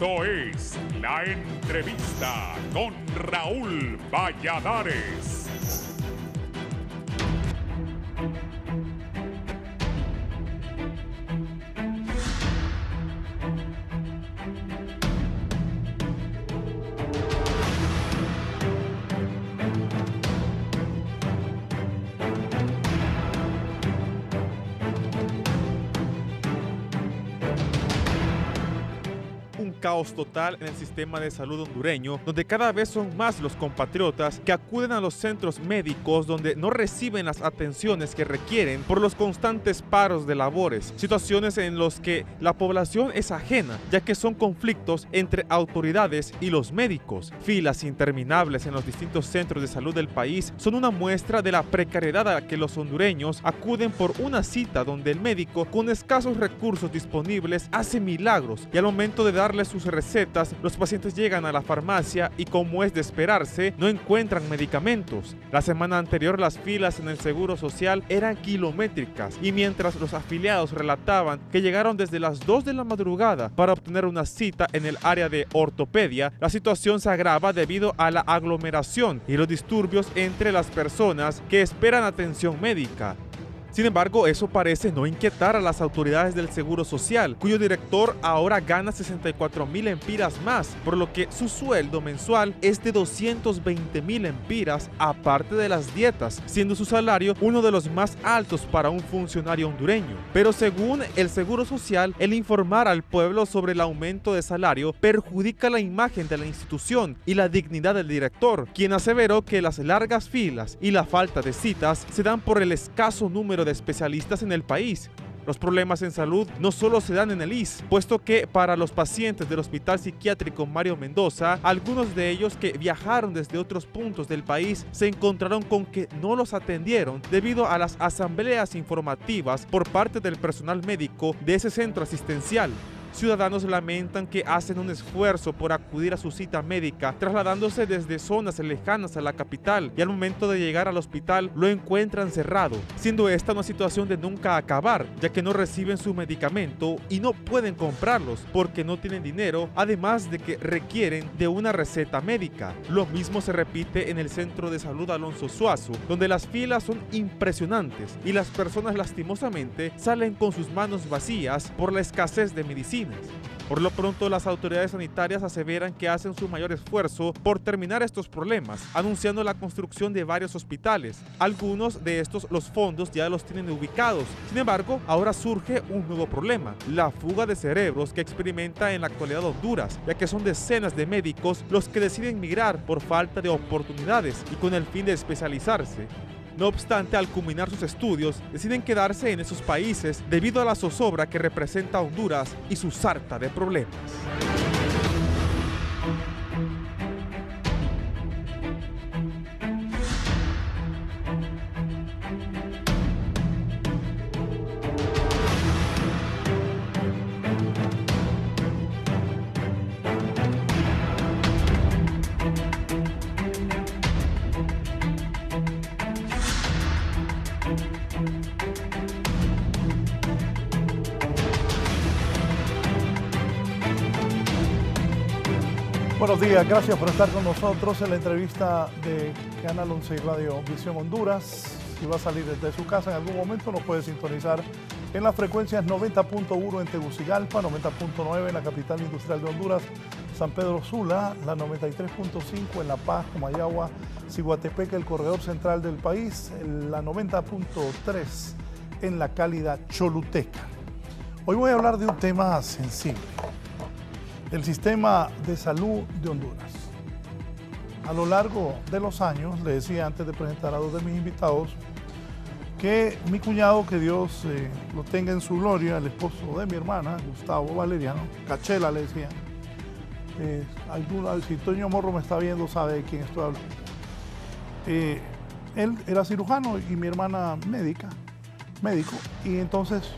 Esto es La Entrevista con Raúl Valladares. Caos total en el sistema de salud hondureño, donde cada vez son más los compatriotas que acuden a los centros médicos donde no reciben las atenciones que requieren por los constantes paros de labores, situaciones en las que la población es ajena, ya que son conflictos entre autoridades y los médicos. Filas interminables en los distintos centros de salud del país son una muestra de la precariedad a que los hondureños acuden por una cita donde el médico, con escasos recursos disponibles, hace milagros y al momento de darles sus recetas, los pacientes llegan a la farmacia y, como es de esperarse, no encuentran medicamentos. La semana anterior las filas en el Seguro Social eran kilométricas y mientras los afiliados relataban que llegaron desde las 2 de la madrugada para obtener una cita en el área de ortopedia, la situación se agrava debido a la aglomeración y los disturbios entre las personas que esperan atención médica. Sin embargo, eso parece no inquietar a las autoridades del Seguro Social, cuyo director ahora gana 64,000 empiras más, por lo que su sueldo mensual es de 220,000 empiras, aparte de las dietas, siendo su salario uno de los más altos para un funcionario hondureño. Pero según el Seguro Social, el informar al pueblo sobre el aumento de salario perjudica la imagen de la institución y la dignidad del director, quien aseveró que las largas filas y la falta de citas se dan por el escaso número de especialistas en el país. Los problemas en salud no solo se dan en el ISSSTE, puesto que para los pacientes del Hospital Psiquiátrico Mario Mendoza, algunos de ellos que viajaron desde otros puntos del país se encontraron con que no los atendieron debido a las asambleas informativas por parte del personal médico de ese centro asistencial. Ciudadanos lamentan que hacen un esfuerzo por acudir a su cita médica, trasladándose desde zonas lejanas a la capital y al momento de llegar al hospital lo encuentran cerrado, siendo esta una situación de nunca acabar, ya que no reciben su medicamento y no pueden comprarlos porque no tienen dinero, además de que requieren de una receta médica. Lo mismo se repite en el Centro de Salud Alonso Suazo, donde las filas son impresionantes y las personas lastimosamente salen con sus manos vacías por la escasez de medicina. Por lo pronto, las autoridades sanitarias aseveran que hacen su mayor esfuerzo por terminar estos problemas, anunciando la construcción de varios hospitales. Algunos de estos los fondos ya los tienen ubicados. Sin embargo, ahora surge un nuevo problema: la fuga de cerebros que experimenta en la actualidad Honduras, ya que son decenas de médicos los que deciden migrar por falta de oportunidades y con el fin de especializarse. No obstante, al culminar sus estudios, deciden quedarse en esos países debido a la zozobra que representa Honduras y su sarta de problemas. Buenos días, gracias por estar con nosotros en la entrevista de Canal 11 y Radio Visión Honduras. Si va a salir desde su casa en algún momento, nos puede sintonizar en las frecuencias 90.1 en Tegucigalpa, 90.9 en la capital industrial de Honduras, San Pedro Sula, la 93.5 en La Paz, Comayagua, Ciguatepeque, el corredor central del país, la 90.3 en la cálida Choluteca. Hoy voy a hablar de un tema sensible: el sistema de salud de Honduras. A lo largo de los años, le decía antes de presentar a dos de mis invitados, que mi cuñado, que Dios lo tenga en su gloria, el esposo de mi hermana, Gustavo Valeriano, Cachela le decía, si Toño Morro me está viendo sabe de quién estoy hablando. Él era cirujano y mi hermana médico, y entonces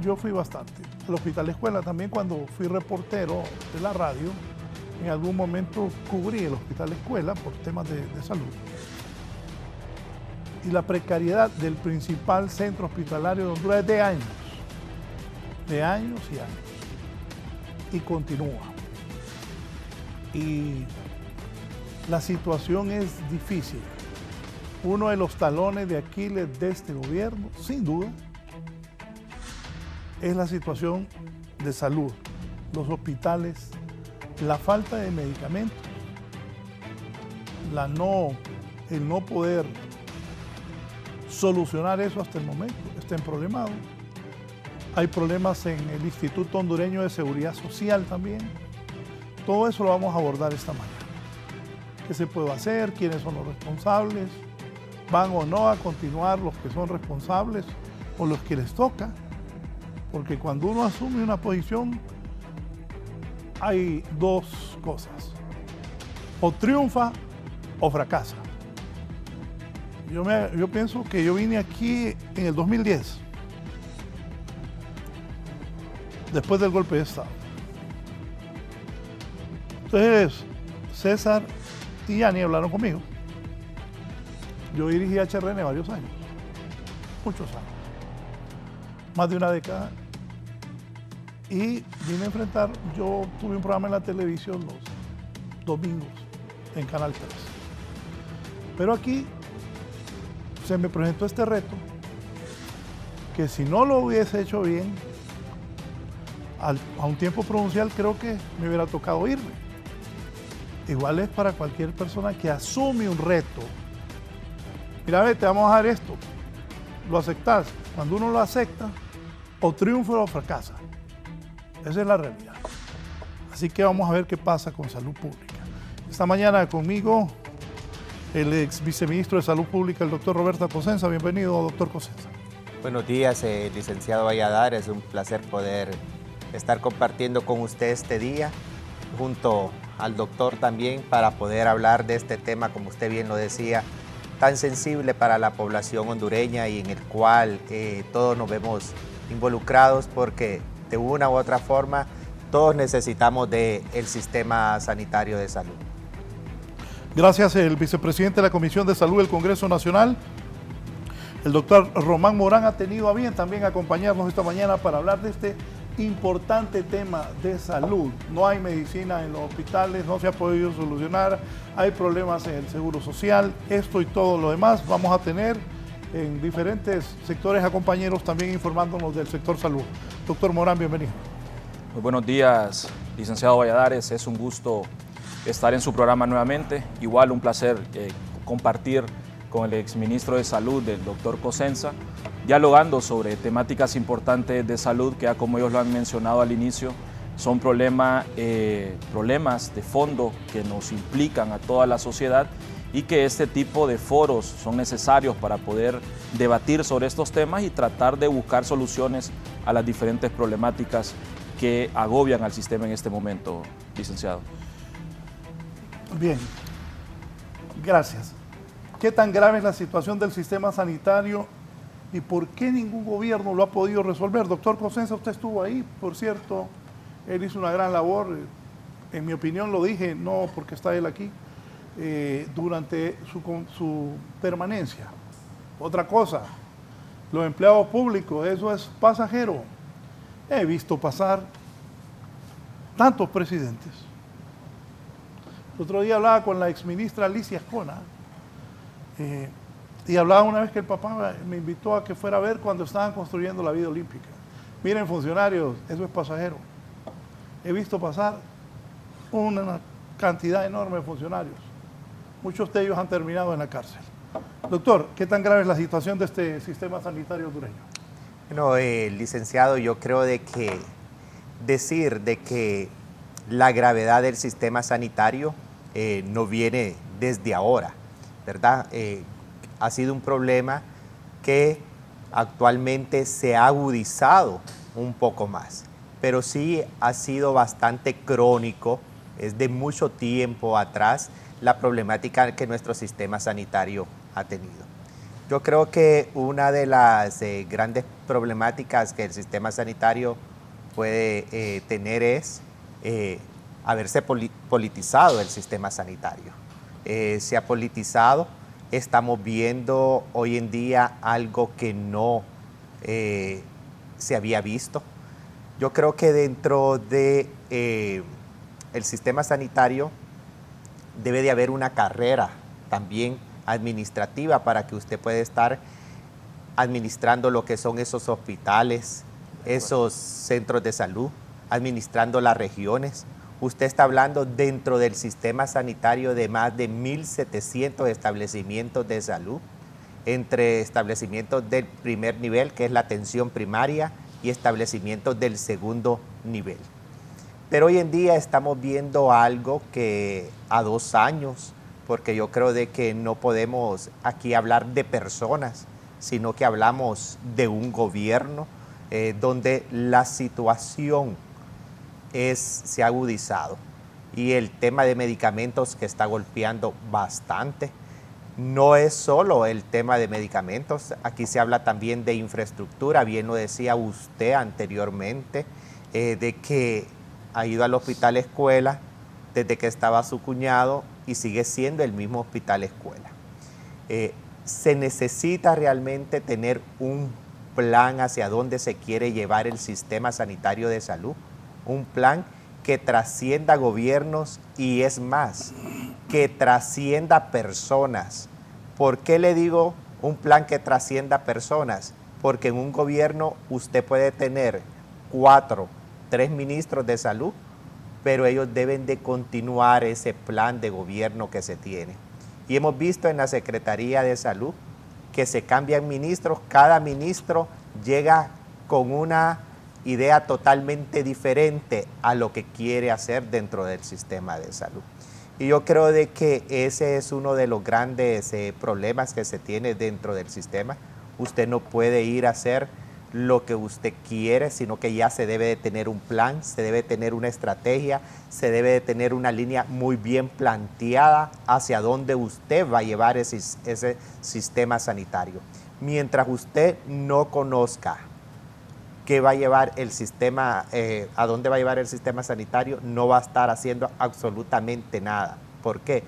yo fui bastante al Hospital Escuela. También cuando fui reportero de la radio, en algún momento cubrí el Hospital Escuela por temas de salud. Y la precariedad del principal centro hospitalario de Honduras es de años y años, y continúa. y la situación es difícil. Uno de los talones de Aquiles de este gobierno, sin duda, es la situación de salud, los hospitales, la falta de medicamentos, el no poder solucionar eso hasta el momento, estén problemados. Hay problemas en el Instituto Hondureño de Seguridad Social también. Todo eso lo vamos a abordar esta mañana. ¿Qué se puede hacer? ¿Quiénes son los responsables? ¿Van o no a continuar los que son responsables o los que les toca? Porque cuando uno asume una posición, hay dos cosas. O triunfa o fracasa. Yo pienso que yo vine aquí en el 2010, después del golpe de Estado. Entonces, César y Yani hablaron conmigo. Yo dirigí HRN varios años, muchos años, más de una década. Y vine a enfrentar, yo tuve un programa en la televisión los domingos en Canal 3. Pero aquí se me presentó este reto, que si no lo hubiese hecho bien, a un tiempo prudencial creo que me hubiera tocado irme. Igual es para cualquier persona que asume un reto. Mira, ve, te vamos a dar esto, lo aceptas. Cuando uno lo acepta, o triunfa o fracasa. Esa es la realidad. Así que vamos a ver qué pasa con salud pública. Esta mañana conmigo el ex viceministro de Salud Pública, el doctor Roberto Cosenza. Bienvenido, doctor Cosenza. Buenos días, licenciado Valladares. Es un placer poder estar compartiendo con usted este día, junto al doctor también, para poder hablar de este tema, como usted bien lo decía, tan sensible para la población hondureña y en el cual todos nos vemos involucrados porque de una u otra forma todos necesitamos del sistema sanitario de salud. Gracias, el vicepresidente de la Comisión de Salud del Congreso Nacional, el doctor Román Morán, ha tenido a bien también acompañarnos esta mañana para hablar de este importante tema de salud. No hay medicina en los hospitales, no se ha podido solucionar, hay problemas en el seguro social, esto y todo lo demás. Vamos a tener en diferentes sectores a compañeros también informándonos del sector salud. Doctor Morán, bienvenido. Muy buenos días, licenciado Valladares. Es un gusto estar en su programa nuevamente. Igual un placer compartir con el exministro de Salud, el doctor Cosenza, dialogando sobre temáticas importantes de salud que, como ellos lo han mencionado al inicio, son problemas de fondo que nos implican a toda la sociedad y que este tipo de foros son necesarios para poder debatir sobre estos temas y tratar de buscar soluciones a las diferentes problemáticas que agobian al sistema en este momento, licenciado. Bien, gracias. ¿Qué tan grave es la situación del sistema sanitario y por qué ningún gobierno lo ha podido resolver? Doctor Cosenza, usted estuvo ahí, por cierto, él hizo una gran labor, en mi opinión lo dije, no porque está él aquí, durante su permanencia. Otra cosa, los empleados públicos, eso es pasajero. He visto pasar tantos presidentes. El otro día hablaba con la exministra Alicia Ascona y hablaba una vez que el papá me invitó a que fuera a ver cuando estaban construyendo la Villa Olímpica. Miren, funcionarios, eso es pasajero. He visto pasar una cantidad enorme de funcionarios. Muchos de ellos han terminado en la cárcel. Doctor, ¿qué tan grave es la situación de este sistema sanitario hondureño? Bueno, licenciado, yo creo de que decir de que la gravedad del sistema sanitario no viene desde ahora, ¿verdad? Ha sido un problema que actualmente se ha agudizado un poco más, pero sí ha sido bastante crónico, es de mucho tiempo atrás la problemática que nuestro sistema sanitario ha tenido. Yo creo que una de las grandes problemáticas que el sistema sanitario puede tener es haberse politizado el sistema sanitario. Se ha politizado, estamos viendo hoy en día algo que no se había visto. Yo creo que dentro de el sistema sanitario debe de haber una carrera también administrativa para que usted pueda estar administrando lo que son esos hospitales, esos centros de salud, administrando las regiones. Usted está hablando dentro del sistema sanitario de más de 1.700 establecimientos de salud, entre establecimientos del primer nivel, que es la atención primaria, y establecimientos del segundo nivel. Pero hoy en día estamos viendo algo que a 2 años, porque yo creo de que no podemos aquí hablar de personas, sino que hablamos de un gobierno donde la situación se ha agudizado y el tema de medicamentos que está golpeando bastante. No es solo el tema de medicamentos, aquí se habla también de infraestructura, bien lo decía usted anteriormente, de que ha ido al hospital escuela desde que estaba su cuñado y sigue siendo el mismo hospital escuela. Se necesita realmente tener un plan hacia dónde se quiere llevar el sistema sanitario de salud, un plan que trascienda gobiernos y es más, que trascienda personas. ¿Por qué le digo un plan que trascienda personas? Porque en un gobierno usted puede tener 3 ministros de salud, pero ellos deben de continuar ese plan de gobierno que se tiene. Y hemos visto en la Secretaría de Salud que se cambian ministros, cada ministro llega con una idea totalmente diferente a lo que quiere hacer dentro del sistema de salud. Y yo creo de que ese es uno de los grandes problemas que se tiene dentro del sistema. Usted no puede ir a hacer lo que usted quiere, sino que ya se debe de tener un plan, se debe tener una estrategia, se debe de tener una línea muy bien planteada hacia dónde usted va a llevar ese sistema sanitario. Mientras usted no conozca qué va a llevar el sistema, a dónde va a llevar el sistema sanitario, no va a estar haciendo absolutamente nada. ¿Por qué?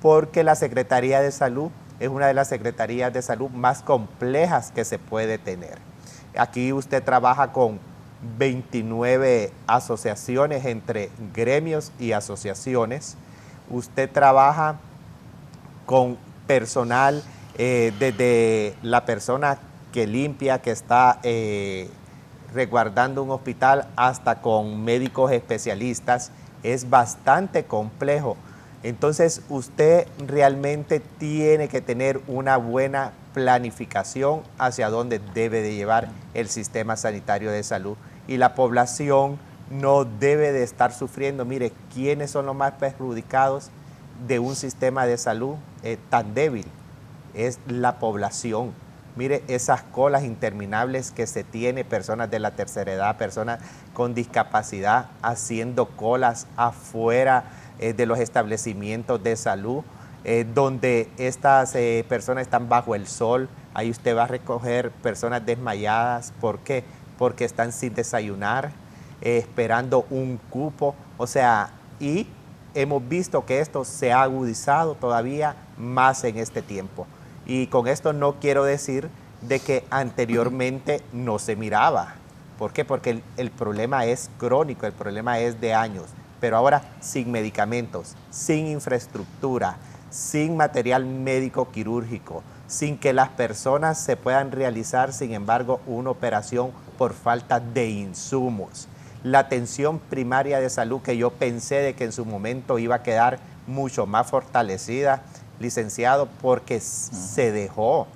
Porque la Secretaría de Salud es una de las secretarías de salud más complejas que se puede tener. Aquí usted trabaja con 29 asociaciones entre gremios y asociaciones. Usted trabaja con personal, desde la persona que limpia, que está resguardando un hospital, hasta con médicos especialistas. Es bastante complejo. Entonces usted realmente tiene que tener una buena planificación hacia dónde debe de llevar el sistema sanitario de salud. Y la población no debe de estar sufriendo. Mire, ¿quiénes son los más perjudicados de un sistema de salud tan débil? Es la población. Mire esas colas interminables que se tiene, personas de la tercera edad, personas con discapacidad haciendo colas afuera de los establecimientos de salud, donde estas personas están bajo el sol. Ahí usted va a recoger personas desmayadas. ¿Por qué? Porque están sin desayunar, esperando un cupo. O sea, y hemos visto que esto se ha agudizado todavía más en este tiempo. Y con esto no quiero decir de que anteriormente no se miraba. ¿Por qué? Porque el problema es crónico, el problema es de años. Pero ahora sin medicamentos, sin infraestructura, sin material médico quirúrgico, sin que las personas se puedan realizar, sin embargo, una operación por falta de insumos. La atención primaria de salud, que yo pensé de que en su momento iba a quedar mucho más fortalecida, licenciado, porque se dejó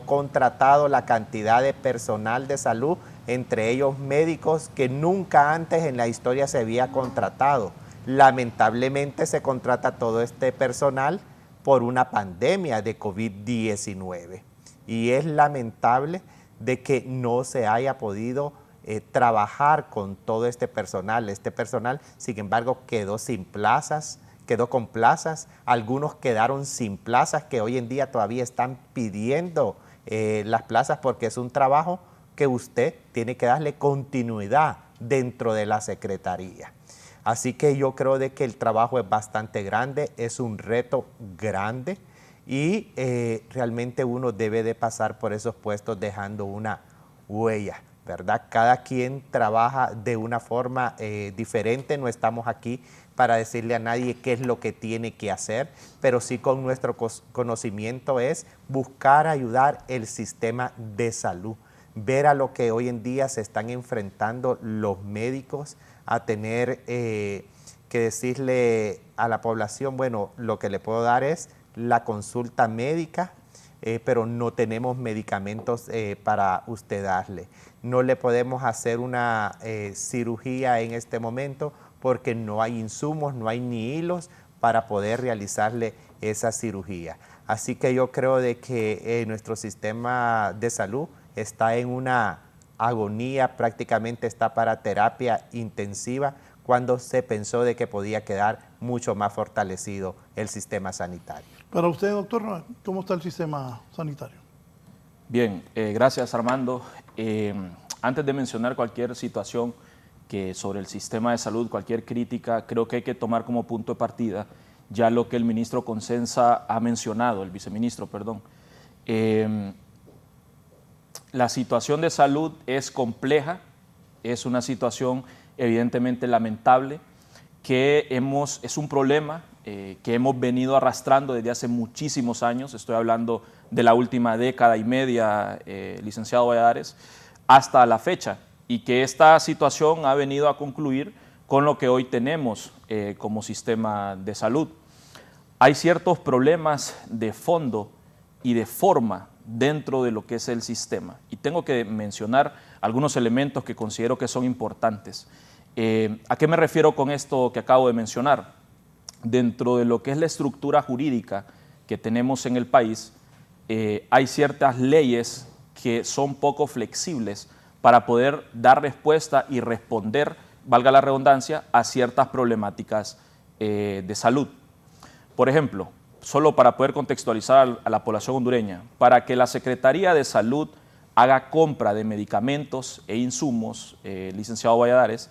contratado la cantidad de personal de salud, entre ellos médicos, que nunca antes en la historia se había contratado. Lamentablemente se contrata todo este personal por una pandemia de COVID-19. Y es lamentable de que no se haya podido trabajar con todo este personal. Este personal, sin embargo, quedó sin plazas, quedó con plazas. Algunos quedaron sin plazas, que hoy en día todavía están pidiendo las plazas, porque es un trabajo que usted tiene que darle continuidad dentro de la Secretaría. Así que yo creo de que el trabajo es bastante grande, es un reto grande, y realmente uno debe de pasar por esos puestos dejando una huella, ¿verdad? Cada quien trabaja de una forma diferente, no estamos aquí para decirle a nadie qué es lo que tiene que hacer, pero sí con nuestro conocimiento es buscar ayudar el sistema de salud, ver a lo que hoy en día se están enfrentando los médicos, a tener que decirle a la población, bueno, lo que le puedo dar es la consulta médica, pero no tenemos medicamentos para usted darle. No le podemos hacer una cirugía en este momento porque no hay insumos, no hay ni hilos para poder realizarle esa cirugía. Así que yo creo de que nuestro sistema de salud está en una agonía, prácticamente está para terapia intensiva, cuando se pensó de que podía quedar mucho más fortalecido el sistema sanitario. Para usted, doctor, ¿cómo está el sistema sanitario? Bien, gracias Armando. Antes de mencionar cualquier situación que sobre el sistema de salud, cualquier crítica, creo que hay que tomar como punto de partida ya lo que el ministro Cosenza ha mencionado, el viceministro, perdón. La situación de salud es compleja, es una situación evidentemente lamentable, que es un problema que hemos venido arrastrando desde hace muchísimos años, estoy hablando de la última década y media, licenciado Valladares, hasta la fecha, y que esta situación ha venido a concluir con lo que hoy tenemos como sistema de salud. Hay ciertos problemas de fondo y de forma dentro de lo que es el sistema, y tengo que mencionar algunos elementos que considero que son importantes. ¿A qué me refiero con esto que acabo de mencionar? Dentro de lo que es la estructura jurídica que tenemos en el país, hay ciertas leyes que son poco flexibles para poder dar respuesta y responder, valga la redundancia, a ciertas problemáticas de salud. Por ejemplo, solo para poder contextualizar a la población hondureña, para que la Secretaría de Salud haga compra de medicamentos e insumos, licenciado Valladares,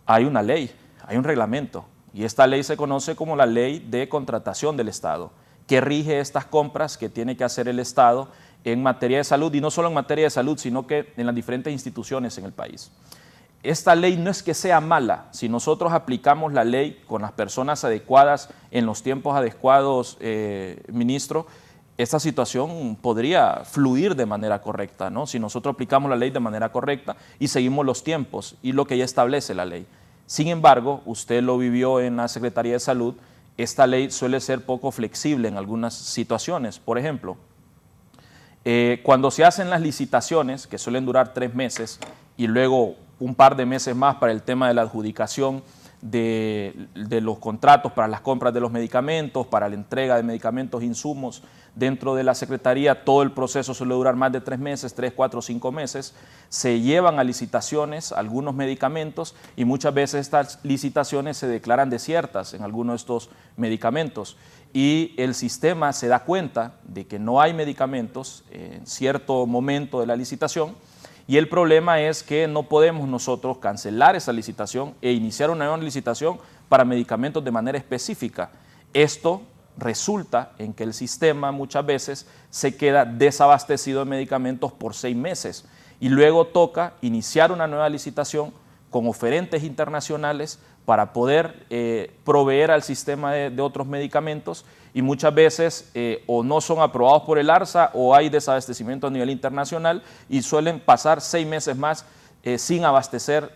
hay una ley, hay un reglamento, y esta ley se conoce como la Ley de Contratación del Estado, que rige estas compras que tiene que hacer el Estado en materia de salud, y no solo en materia de salud, sino que en las diferentes instituciones en el país. Esta ley no es que sea mala, si nosotros aplicamos la ley con las personas adecuadas, en los tiempos adecuados, ministro, esta situación podría fluir de manera correcta, ¿no? Si nosotros aplicamos la ley de manera correcta y seguimos los tiempos y lo que ya establece la ley. Sin embargo, usted lo vivió en la Secretaría de Salud, esta ley suele ser poco flexible en algunas situaciones. Por ejemplo, cuando se hacen las licitaciones, que suelen durar 3 meses, y luego un par de meses más para el tema de la adjudicación de los contratos para las compras de los medicamentos, para la entrega de medicamentos, insumos dentro de la Secretaría, todo el proceso suele durar más de 3 meses, 3, 4, 5 meses, se llevan a licitaciones algunos medicamentos y muchas veces estas licitaciones se declaran desiertas en algunos de estos medicamentos y el sistema se da cuenta de que no hay medicamentos en cierto momento de la licitación. Y el problema es que no podemos nosotros cancelar esa licitación e iniciar una nueva licitación para medicamentos de manera específica. Esto resulta en que el sistema muchas veces se queda desabastecido de medicamentos por 6 meses y luego toca iniciar una nueva licitación con oferentes internacionales para poder proveer al sistema de otros medicamentos y muchas veces o no son aprobados por el ARSA o hay desabastecimiento a nivel internacional y suelen pasar 6 meses más sin abastecer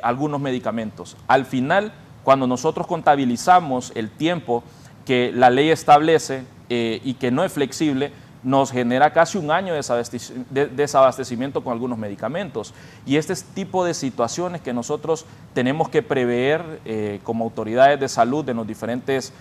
algunos medicamentos. Al final, cuando nosotros contabilizamos el tiempo que la ley establece y que no es flexible, nos genera casi un año de desabastecimiento con algunos medicamentos. Y este tipo de situaciones que nosotros tenemos que prever como autoridades de salud en los diferentes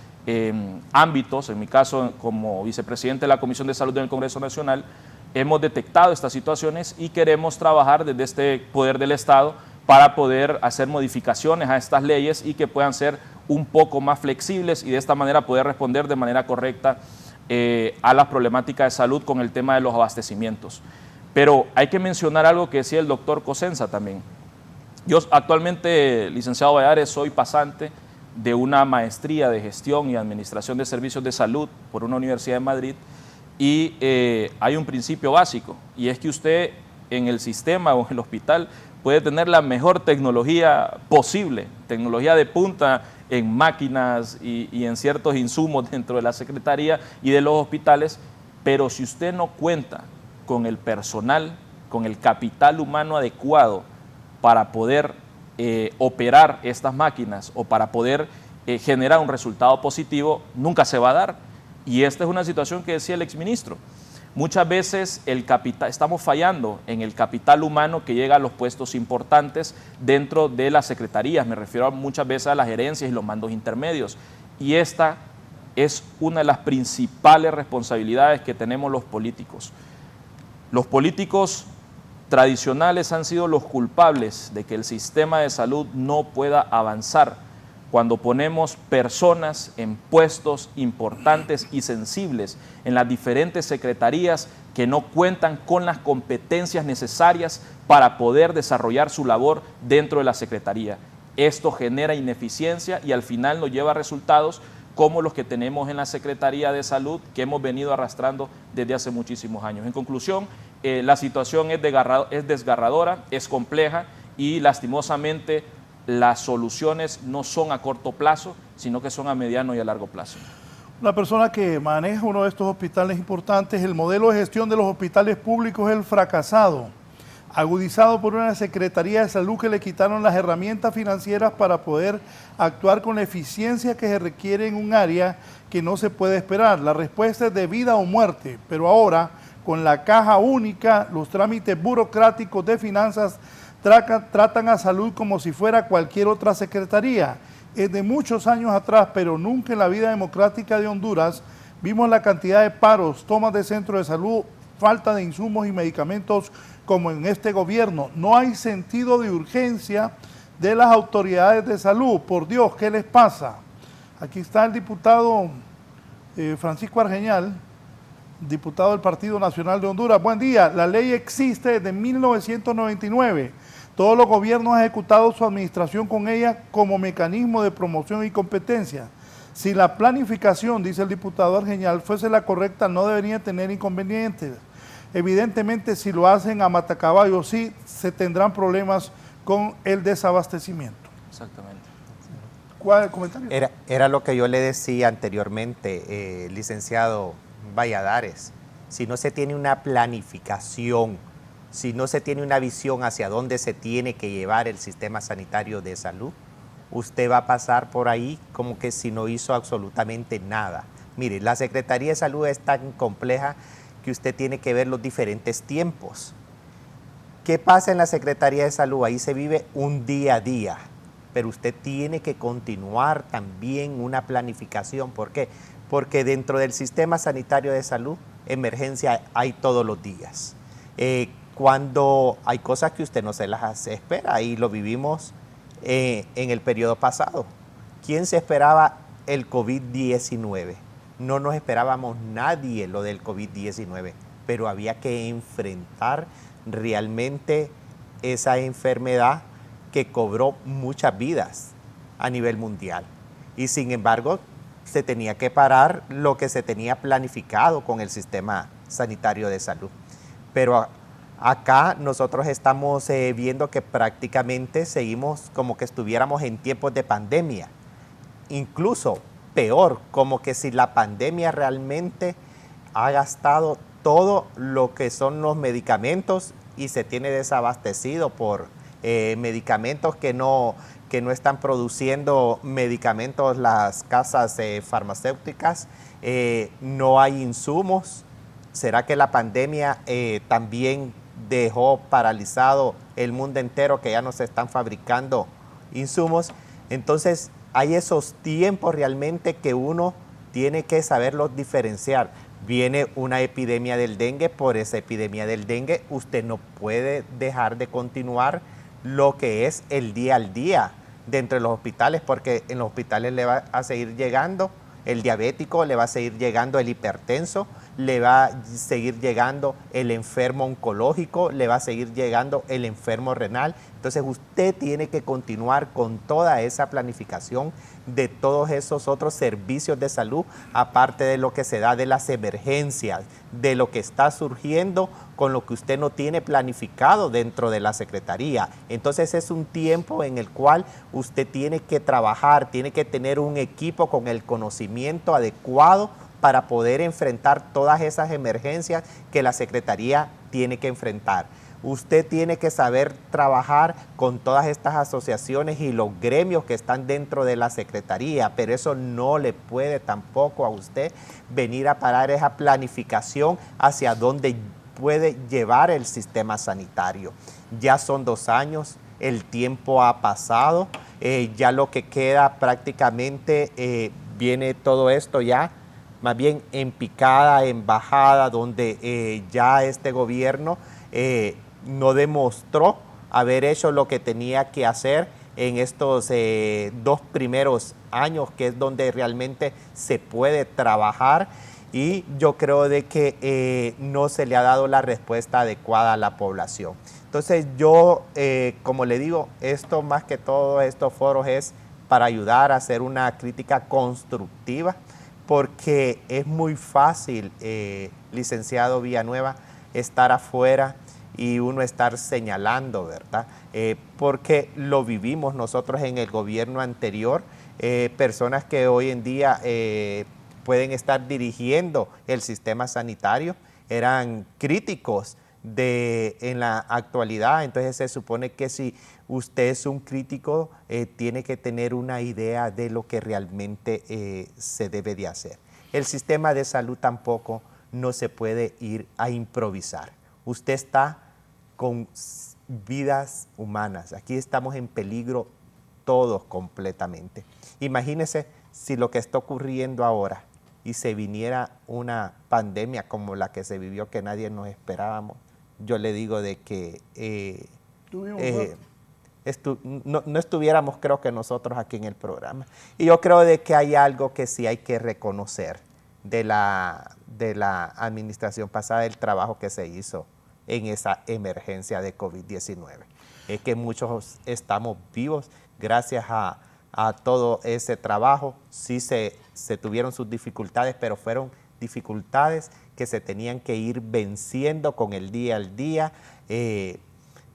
ámbitos, en mi caso como vicepresidente de la Comisión de Salud en el Congreso Nacional, hemos detectado estas situaciones y queremos trabajar desde este poder del Estado para poder hacer modificaciones a estas leyes y que puedan ser un poco más flexibles y de esta manera poder responder de manera correcta a las problemáticas de salud con el tema de los abastecimientos. Pero hay que mencionar algo que decía el doctor Cosenza también. Yo actualmente, licenciado Valladares, soy pasante de una maestría de gestión y administración de servicios de salud por una universidad de Madrid y hay un principio básico y es que usted en el sistema o en el hospital puede tener la mejor tecnología posible, tecnología de punta en máquinas y en ciertos insumos dentro de la Secretaría y de los hospitales, pero si usted no cuenta con el personal, con el capital humano adecuado para poder operar estas máquinas o para poder generar un resultado positivo, nunca se va a dar. Y esta es una situación que decía el exministro. Muchas veces estamos fallando en el capital humano que llega a los puestos importantes dentro de las secretarías. Me refiero muchas veces a las gerencias y los mandos intermedios. Y esta es una de las principales responsabilidades que tenemos los políticos. Los políticos tradicionales han sido los culpables de que el sistema de salud no pueda avanzar cuando ponemos personas en puestos importantes y sensibles en las diferentes secretarías que no cuentan con las competencias necesarias para poder desarrollar su labor dentro de la secretaría. Esto genera ineficiencia y al final nos lleva a resultados como los que tenemos en la Secretaría de Salud, que hemos venido arrastrando desde hace muchísimos años. En conclusión, la situación es desgarradora, es compleja y lastimosamente las soluciones no son a corto plazo, sino que son a mediano y a largo plazo. Una persona que maneja uno de estos hospitales importantes, el modelo de gestión de los hospitales públicos es el fracasado, agudizado por una Secretaría de Salud que le quitaron las herramientas financieras para poder actuar con la eficiencia que se requiere en un área que no se puede esperar. La respuesta es de vida o muerte, pero ahora con la caja única, los trámites burocráticos de finanzas tratan a salud como si fuera cualquier otra secretaría. Es de muchos años atrás, pero nunca en la vida democrática de Honduras vimos la cantidad de paros, tomas de centro de salud, falta de insumos y medicamentos como en este gobierno. No hay sentido de urgencia de las autoridades de salud. Por Dios, ¿qué les pasa? Aquí está el diputado Francisco Argeñal, diputado del Partido Nacional de Honduras. Buen día. La ley existe desde 1999. Todos los gobiernos han ejecutado su administración con ella como mecanismo de promoción y competencia. Si la planificación, dice el diputado Argeñal, fuese la correcta, no debería tener inconvenientes. Evidentemente, si lo hacen a matacaballo, sí se tendrán problemas con el desabastecimiento. Exactamente. ¿Cuál es el comentario? Era lo que yo le decía anteriormente, licenciado Valladares. Si no se tiene una planificación, si no se tiene una visión hacia dónde se tiene que llevar el sistema sanitario de salud, usted va a pasar por ahí como que si no hizo absolutamente nada. Mire, la Secretaría de Salud es tan compleja que usted tiene que ver los diferentes tiempos. ¿Qué pasa en la Secretaría de Salud? Ahí se vive un día a día, pero usted tiene que continuar también una planificación. ¿Por qué? Porque dentro del sistema sanitario de salud, emergencia hay todos los días. Cuando hay cosas que usted no se las espera, y lo vivimos en el periodo pasado. ¿Quién se esperaba el COVID-19? No nos esperábamos nadie lo del COVID-19, pero había que enfrentar realmente esa enfermedad que cobró muchas vidas a nivel mundial. Y sin embargo, se tenía que parar lo que se tenía planificado con el sistema sanitario de salud. Pero acá nosotros estamos viendo que prácticamente seguimos como que estuviéramos en tiempos de pandemia. Incluso peor, como que si la pandemia realmente ha gastado todo lo que son los medicamentos y se tiene desabastecido por medicamentos que no están produciendo medicamentos las casas farmacéuticas, no hay insumos. ¿Será que la pandemia también dejó paralizado el mundo entero, que ya no se están fabricando insumos? Entonces hay esos tiempos realmente que uno tiene que saberlos diferenciar. Viene una epidemia del dengue, por esa epidemia del dengue usted no puede dejar de continuar lo que es el día al día dentro de los hospitales, porque en los hospitales le va a seguir llegando el diabético, le va a seguir llegando el hipertenso, le va a seguir llegando el enfermo oncológico, le va a seguir llegando el enfermo renal. Entonces usted tiene que continuar con toda esa planificación de todos esos otros servicios de salud, aparte de lo que se da de las emergencias, de lo que está surgiendo con lo que usted no tiene planificado dentro de la Secretaría. Entonces es un tiempo en el cual usted tiene que trabajar, tiene que tener un equipo con el conocimiento adecuado para poder enfrentar todas esas emergencias que la Secretaría tiene que enfrentar. Usted tiene que saber trabajar con todas estas asociaciones y los gremios que están dentro de la Secretaría, pero eso no le puede tampoco a usted venir a parar esa planificación hacia dónde puede llevar el sistema sanitario. Ya son 2 años, el tiempo ha pasado, ya lo que queda prácticamente viene todo esto ya más bien en picada, en bajada, donde ya este gobierno no demostró haber hecho lo que tenía que hacer en estos 2 primeros años, que es donde realmente se puede trabajar, y yo creo de que no se le ha dado la respuesta adecuada a la población. Entonces yo, como le digo, esto más que todo, estos foros es para ayudar a hacer una crítica constructiva, porque es muy fácil, licenciado Villanueva, estar afuera y uno estar señalando, ¿verdad? Porque lo vivimos nosotros en el gobierno anterior, personas que hoy en día pueden estar dirigiendo el sistema sanitario, eran críticos en la actualidad. Entonces se supone que si usted es un crítico, tiene que tener una idea de lo que realmente se debe de hacer. El sistema de salud tampoco no se puede ir a improvisar. Usted está con vidas humanas. Aquí estamos en peligro todos completamente. Imagínese si lo que está ocurriendo ahora y se viniera una pandemia como la que se vivió, que nadie nos esperábamos. Yo le digo de que no estuviéramos, creo que nosotros aquí en el programa. Y yo creo de que hay algo que sí hay que reconocer de la administración pasada, el trabajo que se hizo en esa emergencia de COVID-19. Es que muchos estamos vivos gracias a todo ese trabajo. Sí se tuvieron sus dificultades, pero fueron dificultades que se tenían que ir venciendo con el día al día.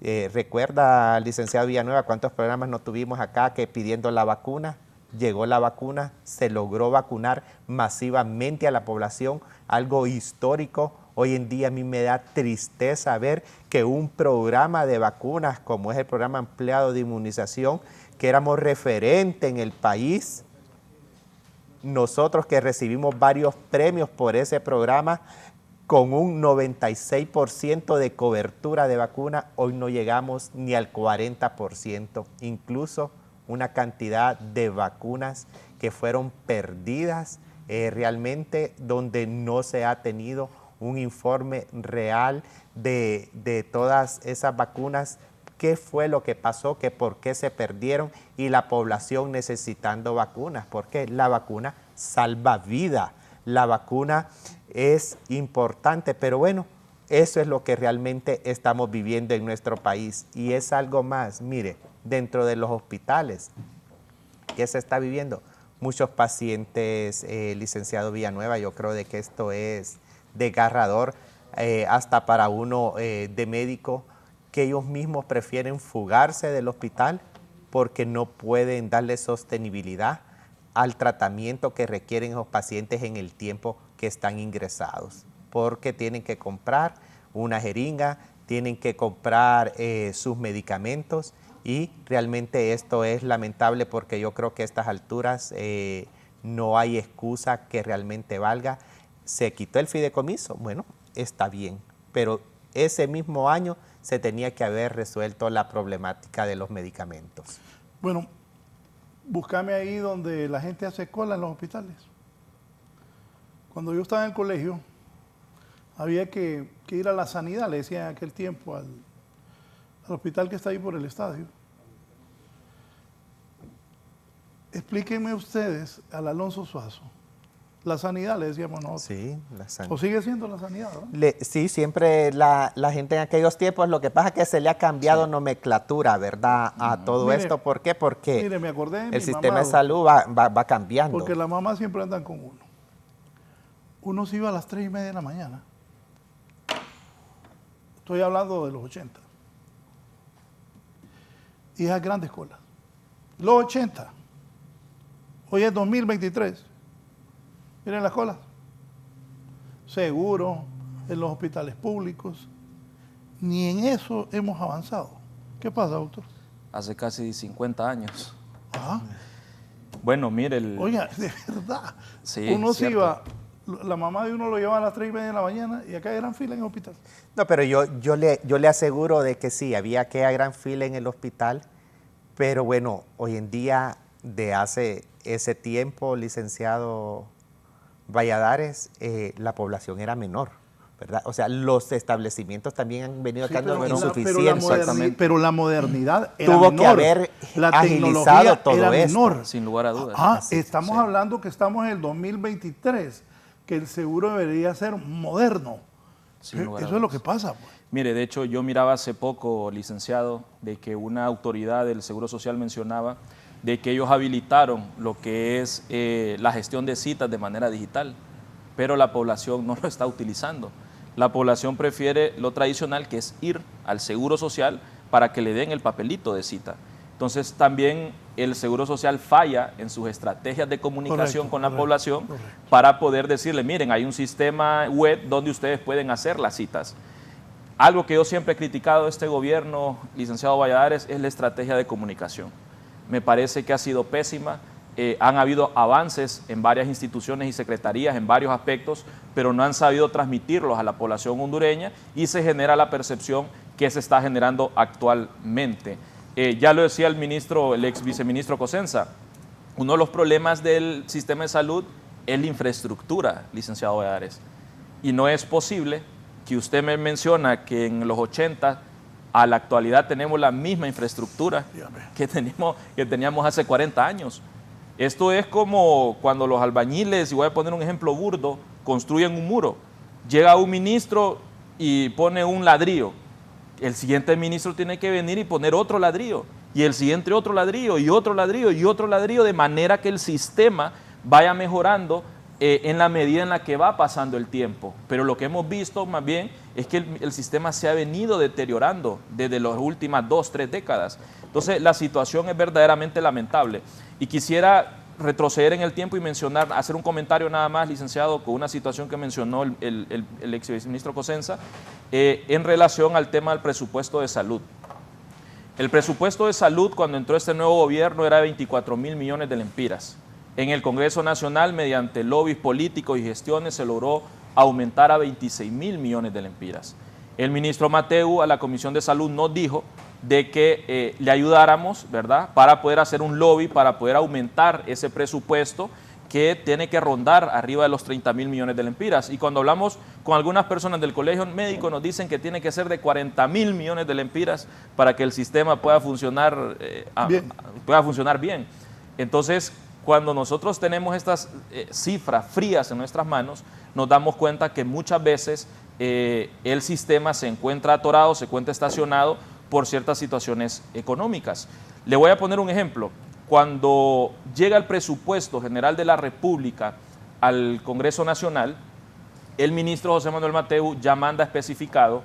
Recuerda, licenciado Villanueva, cuántos programas no tuvimos acá que pidiendo la vacuna. Llegó la vacuna, se logró vacunar masivamente a la población, algo histórico. Hoy en día a mí me da tristeza ver que un programa de vacunas, como es el programa ampliado de inmunización, que éramos referente en el país, nosotros que recibimos varios premios por ese programa, con un 96% de cobertura de vacuna, hoy no llegamos ni al 40%, incluso una cantidad de vacunas que fueron perdidas realmente, donde no se ha tenido un informe real de todas esas vacunas, qué fue lo que pasó, que por qué se perdieron, y la población necesitando vacunas, porque la vacuna salva vida, la vacuna es importante, pero bueno, eso es lo que realmente estamos viviendo en nuestro país, y es algo más. Mire, dentro de los hospitales, ¿qué se está viviendo? Muchos pacientes, licenciado Villanueva, yo creo de que esto es desgarrador, hasta para uno de médico, que ellos mismos prefieren fugarse del hospital porque no pueden darle sostenibilidad al tratamiento que requieren esos pacientes en el tiempo que están ingresados, porque tienen que comprar una jeringa, tienen que comprar sus medicamentos, y realmente esto es lamentable, porque yo creo que a estas alturas no hay excusa que realmente valga. Se quitó el fideicomiso, bueno, está bien, pero ese mismo año se tenía que haber resuelto la problemática de los medicamentos. Bueno, búscame ahí donde la gente hace cola en los hospitales. Cuando yo estaba en el colegio, había que ir a la sanidad, le decían en aquel tiempo, al hospital que está ahí por el estadio. Explíquenme ustedes al Alonso Suazo, La sanidad, le decíamos nosotros. Sí, la sanidad. ¿O sigue siendo la sanidad, ¿no? Sí, siempre la gente en aquellos tiempos, lo que pasa es que se le ha cambiado nomenclatura, ¿verdad? A todo esto. ¿Por qué? Porque mire, me acordé de el mi sistema mamá, de salud va cambiando. Porque las mamás siempre andan con uno. Uno se iba a las 3:30 de la mañana. Estoy hablando de los 80. Y esas grandes colas. Los 80. Hoy es 2023. Miren las colas. Seguro, en los hospitales públicos. Ni en eso hemos avanzado. ¿Qué pasa, doctor? Hace casi 50 años. Ah, Bueno, mire, oiga, de verdad. Sí, Uno se cierto. iba, la mamá de uno lo llevaba a las 3:30 de la mañana y acá eran fila en el hospital. No, pero yo le aseguro de que sí, había aquella gran fila en el hospital, pero bueno, hoy en día, de hace ese tiempo, licenciado Valladares, la población era menor, ¿verdad? O sea, los establecimientos también han venido Sí, quedando pero insuficientes. Exactamente. pero la modernidad era Tuvo menor. que haber la agilizado tecnología todo era esto. menor. sin lugar a dudas. Estamos Sí. hablando que estamos en el 2023, que el seguro debería ser moderno. Sin lugar a Eso es lo dudas. que pasa, pues. Mire, de hecho, yo miraba hace poco, licenciado, de que una autoridad del Seguro Social mencionaba de que ellos habilitaron lo que es la gestión de citas de manera digital, pero la población no lo está utilizando. La población prefiere lo tradicional, que es ir al Seguro Social para que le den el papelito de cita. Entonces, también el Seguro Social falla en sus estrategias de comunicación Correcto, con la correcto, población correcto. para poder decirle, miren, hay un sistema web donde ustedes pueden hacer las citas. Algo que yo siempre he criticado de este gobierno, licenciado Valladares, es la estrategia de comunicación. Me parece que ha sido pésima. Han habido avances en varias instituciones y secretarías en varios aspectos, pero no han sabido transmitirlos a la población hondureña y se genera la percepción que se está generando actualmente. Ya lo decía el ex viceministro Cosenza, uno de los problemas del sistema de salud es la infraestructura, licenciado Valladares. Y no es posible que usted me menciona que en los 80 a la actualidad tenemos la misma infraestructura que teníamos hace 40 años. Esto es como cuando los albañiles, y voy a poner un ejemplo burdo, construyen un muro. Llega un ministro y pone un ladrillo. El siguiente ministro tiene que venir y poner otro ladrillo. Y el siguiente otro ladrillo, y otro ladrillo, y otro ladrillo, de manera que el sistema vaya mejorando en la medida en la que va pasando el tiempo. Pero lo que hemos visto más bien es que el sistema se ha venido deteriorando desde las últimas 2, 3 décadas. Entonces la situación es verdaderamente lamentable. Y quisiera retroceder en el tiempo y mencionar, hacer un comentario nada más, licenciado, con una situación que mencionó el ex viceministro Cosenza, en relación al tema del presupuesto de salud. El presupuesto de salud, cuando entró este nuevo gobierno, era de 24.000 millones de lempiras. En el Congreso Nacional, mediante lobbies políticos y gestiones, se logró aumentar a 26.000 millones de lempiras. El ministro Mateu a la Comisión de Salud nos dijo de que le ayudáramos, ¿verdad?, para poder hacer un lobby, para poder aumentar ese presupuesto que tiene que rondar arriba de los 30.000 millones de lempiras. Y cuando hablamos con algunas personas del colegio médico, nos dicen que tiene que ser de 40.000 millones de lempiras para que el sistema pueda funcionar bien. Entonces, cuando nosotros tenemos estas cifras frías en nuestras manos, nos damos cuenta que muchas veces el sistema se encuentra atorado, se encuentra estacionado por ciertas situaciones económicas. Le voy a poner un ejemplo. Cuando llega el presupuesto general de la República al Congreso Nacional, el ministro José Manuel Mateu ya manda especificado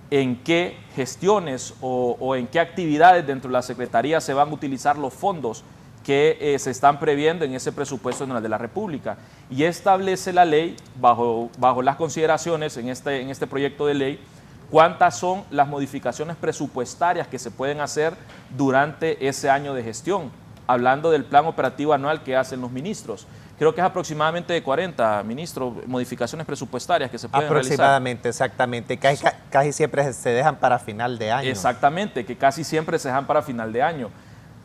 en qué gestiones o en qué actividades dentro de la Secretaría se van a utilizar los fondos que se están previendo en ese presupuesto general de la República. Y establece la ley, bajo las consideraciones en este proyecto de ley, cuántas son las modificaciones presupuestarias que se pueden hacer durante ese año de gestión, hablando del plan operativo anual que hacen los ministros. Creo que es aproximadamente de 40, ministro, modificaciones presupuestarias que se pueden aproximadamente, realizar. Exactamente. Casi siempre se dejan para final de año. Exactamente, que casi siempre se dejan para final de año.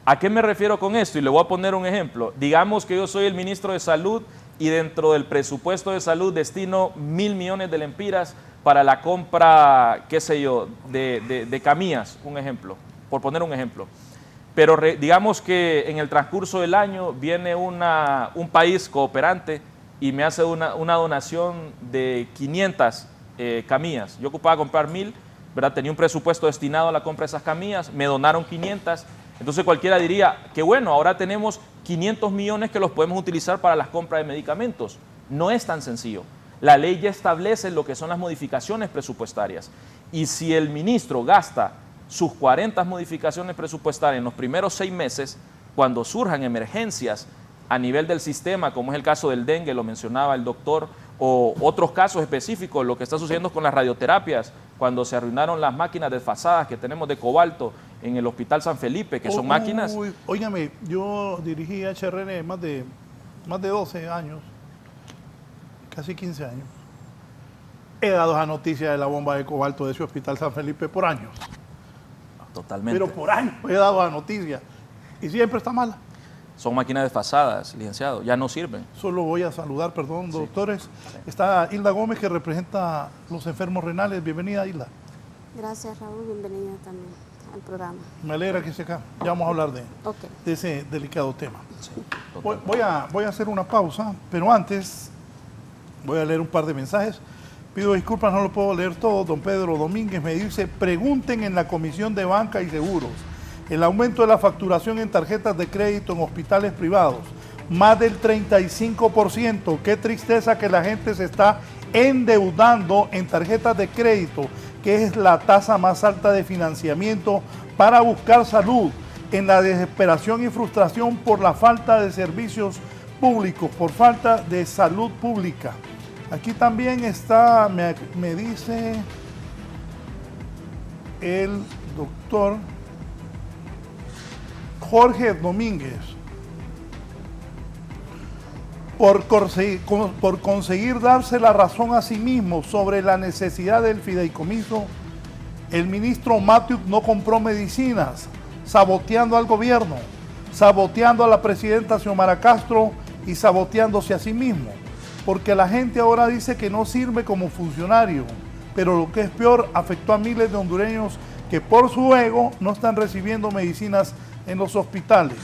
¿A qué me refiero con esto? Y le voy a poner un ejemplo. Digamos que yo soy el ministro de Salud y dentro del presupuesto de salud destino 1.000 millones de lempiras para la compra, qué sé yo, de camillas, un ejemplo, por poner un ejemplo. Pero digamos que en el transcurso del año viene un país cooperante y me hace una donación de 500 camillas. Yo ocupaba comprar 1000, ¿verdad? Tenía un presupuesto destinado a la compra de esas camillas, me donaron 500. Entonces cualquiera diría, que bueno, ahora tenemos 500 millones que los podemos utilizar para las compras de medicamentos. No es tan sencillo. La ley ya establece lo que son las modificaciones presupuestarias. Y si el ministro gasta sus 40 modificaciones presupuestarias en los primeros 6 meses, cuando surjan emergencias a nivel del sistema, como es el caso del dengue, lo mencionaba el doctor, o otros casos específicos, lo que está sucediendo con las radioterapias, cuando se arruinaron las máquinas desfasadas que tenemos de cobalto en el Hospital San Felipe, que son máquinas... Óigame, yo dirigí HRN más de 12 años, casi 15 años. He dado esa noticia de la bomba de cobalto de ese Hospital San Felipe por años. Totalmente. Pero por años he dado la noticia y siempre está mala. Son máquinas desfasadas, licenciado, ya no sirven. Solo voy a saludar, perdón, doctores. Sí. Está Hilda Gómez, que representa los enfermos renales. Bienvenida, Hilda. Gracias, Raúl. Bienvenida también al programa. Me alegra que esté acá. Ya vamos a hablar de ese delicado tema. Sí, voy a hacer una pausa, pero antes voy a leer un par de mensajes. Pido disculpas, no lo puedo leer todo. Don Pedro Domínguez me dice, pregunten en la Comisión de Banca y Seguros. El aumento de la facturación en tarjetas de crédito en hospitales privados, más del 35%. Qué tristeza que la gente se está endeudando en tarjetas de crédito, que es la tasa más alta de financiamiento para buscar salud, en la desesperación y frustración por la falta de servicios públicos, por falta de salud pública. Aquí también está, me dice el doctor Jorge Domínguez, por conseguir darse la razón a sí mismo sobre la necesidad del fideicomiso, el ministro Matthews no compró medicinas, saboteando al gobierno, saboteando a la presidenta Xiomara Castro y saboteándose a sí mismo, porque la gente ahora dice que no sirve como funcionario, pero lo que es peor, afectó a miles de hondureños que por su ego no están recibiendo medicinas en los hospitales.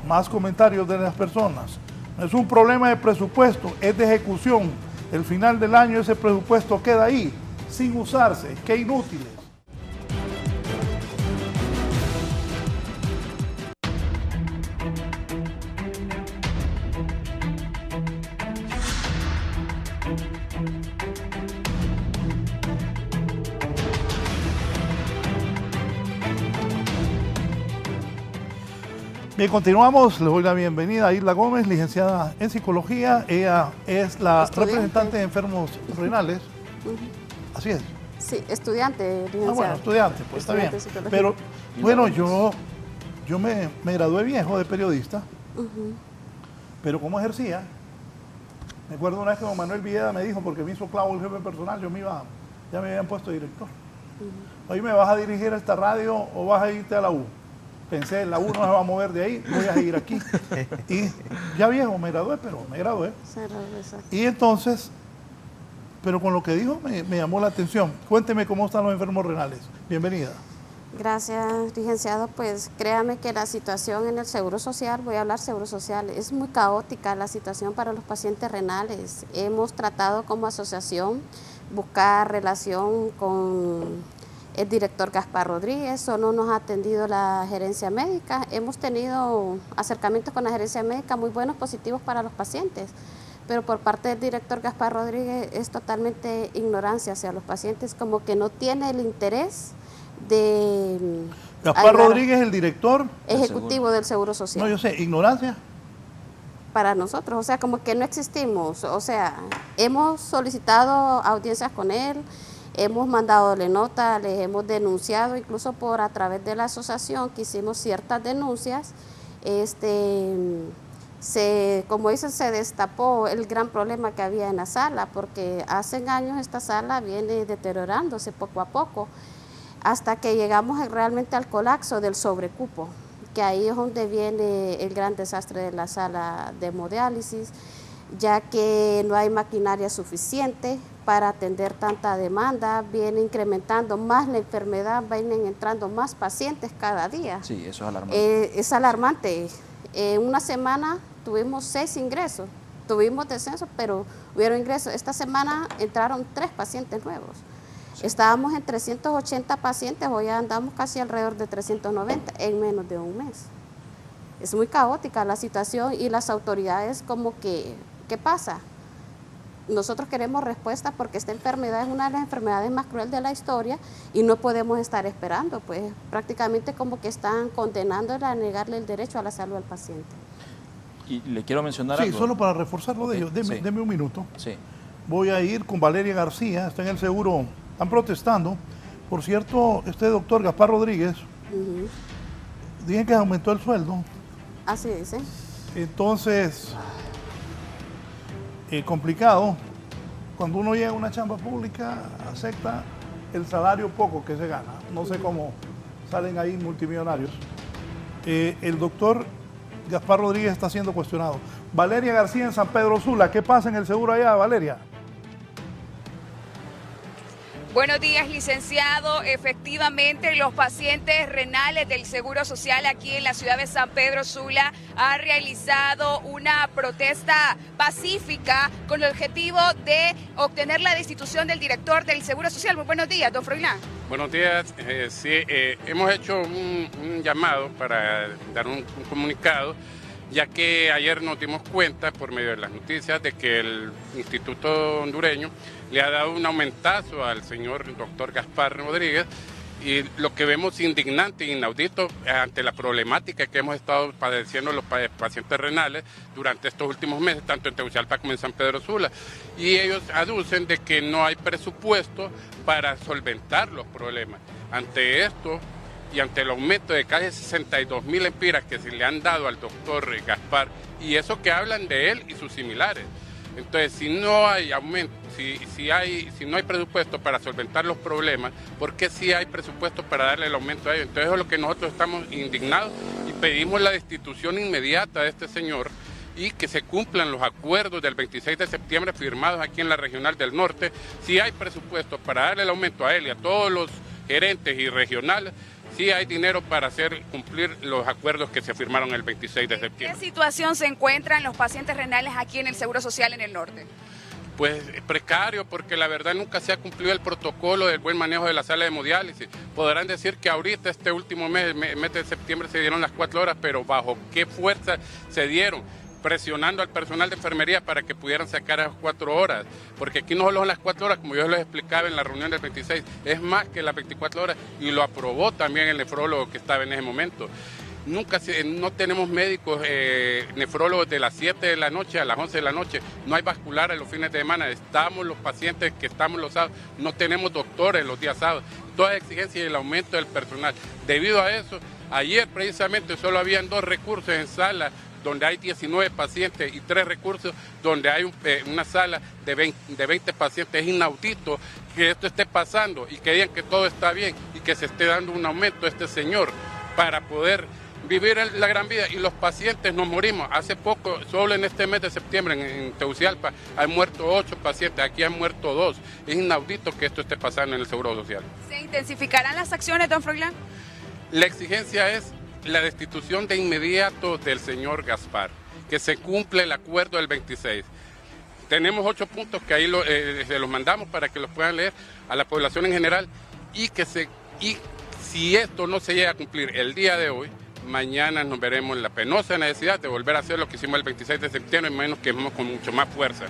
Más comentarios de las personas. No es un problema de presupuesto, es de ejecución. El final del año ese presupuesto queda ahí, sin usarse. ¡Qué inútiles! Bien, continuamos. Les doy la bienvenida a Hilda Gómez, licenciada en psicología. Ella es la representante de enfermos renales. Así es. Sí, estudiante, licenciada. Bueno, estudiante, pues está bien. Pero bueno, yo me gradué viejo de periodista, pero como ejercía, me acuerdo una vez que don Manuel Villeda me dijo, porque me hizo clavo el jefe personal, ya me habían puesto director. Hoy me vas a dirigir a esta radio o vas a irte a la U. Pensé, la U no se va a mover de ahí, voy a seguir aquí. Y ya viejo, me gradué, pero me gradué. Y entonces, pero con lo que dijo me llamó la atención. Cuénteme cómo están los enfermos renales. Bienvenida. Gracias, licenciado. Pues créame que la situación en el Seguro Social, voy a hablar Seguro Social, es muy caótica la situación para los pacientes renales. Hemos tratado como asociación buscar relación con el director Gaspar Rodríguez, solo nos ha atendido la gerencia médica. Hemos tenido acercamientos con la gerencia médica muy buenos, positivos para los pacientes, pero por parte del director Gaspar Rodríguez es totalmente ignorancia hacia los pacientes, como que no tiene el interés de... Gaspar Rodríguez, el director ejecutivo del Seguro Social. No, yo sé, ignorancia. Para nosotros, o sea, como que no existimos, o sea, hemos solicitado audiencias con él, hemos mandadole nota, les hemos denunciado, incluso a través de la asociación que hicimos ciertas denuncias, como dicen, se destapó el gran problema que había en la sala, porque hace años esta sala viene deteriorándose poco a poco, hasta que llegamos realmente al colapso del sobrecupo, que ahí es donde viene el gran desastre de la sala de hemodiálisis, ya que no hay maquinaria suficiente para atender tanta demanda, viene incrementando más la enfermedad, vienen entrando más pacientes cada día. Sí, eso es alarmante. Es alarmante. En una semana tuvimos 6 ingresos, tuvimos descenso, pero hubieron ingresos. Esta semana entraron 3 pacientes nuevos. Estábamos en 380 pacientes, hoy andamos casi alrededor de 390 en menos de un mes. Es muy caótica la situación y las autoridades como que, ¿qué pasa? Nosotros queremos respuesta porque esta enfermedad es una de las enfermedades más crueles de la historia y no podemos estar esperando, pues prácticamente como que están condenándola a negarle el derecho a la salud al paciente. Y le quiero mencionar Sí, algo. solo para reforzar lo de ellos, Sí. deme un minuto. Sí. Voy a ir con Valeria García, está en el seguro, están protestando. Por cierto, doctor Gaspar Rodríguez, dicen que aumentó el sueldo. Así dicen. Entonces, complicado. Cuando uno llega a una chamba pública, acepta el salario poco que se gana. No sé cómo salen ahí multimillonarios. El doctor Gaspar Rodríguez está siendo cuestionado. Valeria García en San Pedro Sula, ¿qué pasa en el seguro allá, Valeria? Buenos días, licenciado. Efectivamente, los pacientes renales del Seguro Social aquí en la ciudad de San Pedro Sula han realizado una protesta pacífica con el objetivo de obtener la destitución del director del Seguro Social. Muy buenos días, don Froilán. Buenos días. Hemos hecho un llamado para dar un comunicado, ya que ayer nos dimos cuenta por medio de las noticias de que el Instituto Hondureño le ha dado un aumentazo al señor doctor Gaspar Rodríguez, y lo que vemos indignante e inaudito ante la problemática que hemos estado padeciendo los pacientes renales durante estos últimos meses, tanto en Tegucigalpa como en San Pedro Sula. Y ellos aducen de que no hay presupuesto para solventar los problemas. Ante esto, y ante el aumento de casi 62.000 empiras que se le han dado al doctor Gaspar, y eso que hablan de él y sus similares. Entonces, si no hay aumento, si no hay presupuesto para solventar los problemas, ¿por qué sí hay presupuesto para darle el aumento a ellos? Entonces, eso es lo que nosotros estamos indignados y pedimos la destitución inmediata de este señor y que se cumplan los acuerdos del 26 de septiembre firmados aquí en la Regional del Norte. Si hay presupuesto para darle el aumento a él y a todos los gerentes y regionales, sí hay dinero para hacer cumplir los acuerdos que se firmaron el 26 de septiembre. ¿En qué situación se encuentran los pacientes renales aquí en el Seguro Social en el norte? Pues precario, porque la verdad nunca se ha cumplido el protocolo del buen manejo de la sala de hemodiálisis. Podrán decir que ahorita, este último mes de septiembre, se dieron las 4 horas, pero ¿bajo qué fuerza se dieron? Presionando al personal de enfermería para que pudieran sacar esas 4 horas, porque aquí no solo son las 4 horas, como yo les explicaba en la reunión del 26, es más que las 24 horas, y lo aprobó también el nefrólogo que estaba en ese momento. No tenemos médicos nefrólogos de las 7 de la noche a las 11 de la noche, no hay vasculares los fines de semana, estamos los pacientes que estamos los sábados, no tenemos doctores los días sábados, toda exigencia y el aumento del personal. Debido a eso, ayer precisamente solo habían 2 recursos en sala, donde hay 19 pacientes, y 3 recursos donde hay una sala de 20 pacientes. Es inaudito que esto esté pasando y que digan que todo está bien y que se esté dando un aumento a este señor para poder vivir la gran vida, y los pacientes nos morimos. Hace poco, solo en este mes de septiembre en Tegucigalpa han muerto 8 pacientes, aquí han muerto 2. Es inaudito que esto esté pasando en el Seguro Social. ¿Se intensificarán las acciones, don Froilán? La exigencia es la destitución de inmediato del señor Gaspar, que se cumple el acuerdo del 26. Tenemos 8 puntos que ahí se los mandamos para que los puedan leer a la población en general, y si esto no se llega a cumplir el día de hoy, mañana nos veremos en la penosa necesidad de volver a hacer lo que hicimos el 26 de septiembre, menos que vamos con mucho más fuerza.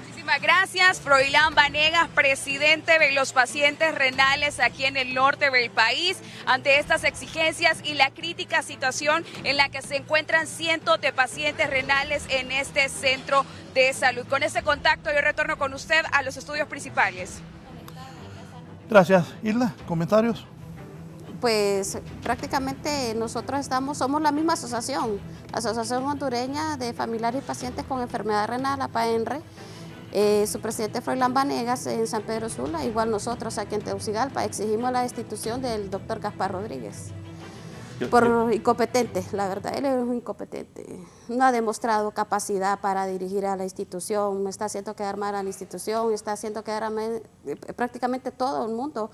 Muchísimas gracias, Froilán Vanegas, presidente de los pacientes renales aquí en el norte del país, ante estas exigencias y la crítica situación en la que se encuentran cientos de pacientes renales en este centro de salud. Con este contacto yo retorno con usted a los estudios principales. Gracias. Hilda, ¿comentarios? Pues prácticamente nosotros somos la misma asociación, la Asociación Hondureña de Familiares y Pacientes con Enfermedad Renal, APAENRE. Su presidente Froilán Vanegas en San Pedro Sula, igual nosotros aquí en Tegucigalpa, exigimos la destitución del doctor Gaspar Rodríguez. Por incompetente, la verdad, él es un incompetente. No ha demostrado capacidad para dirigir a la institución, está haciendo quedar mal a la institución, está haciendo quedar mal prácticamente todo el mundo.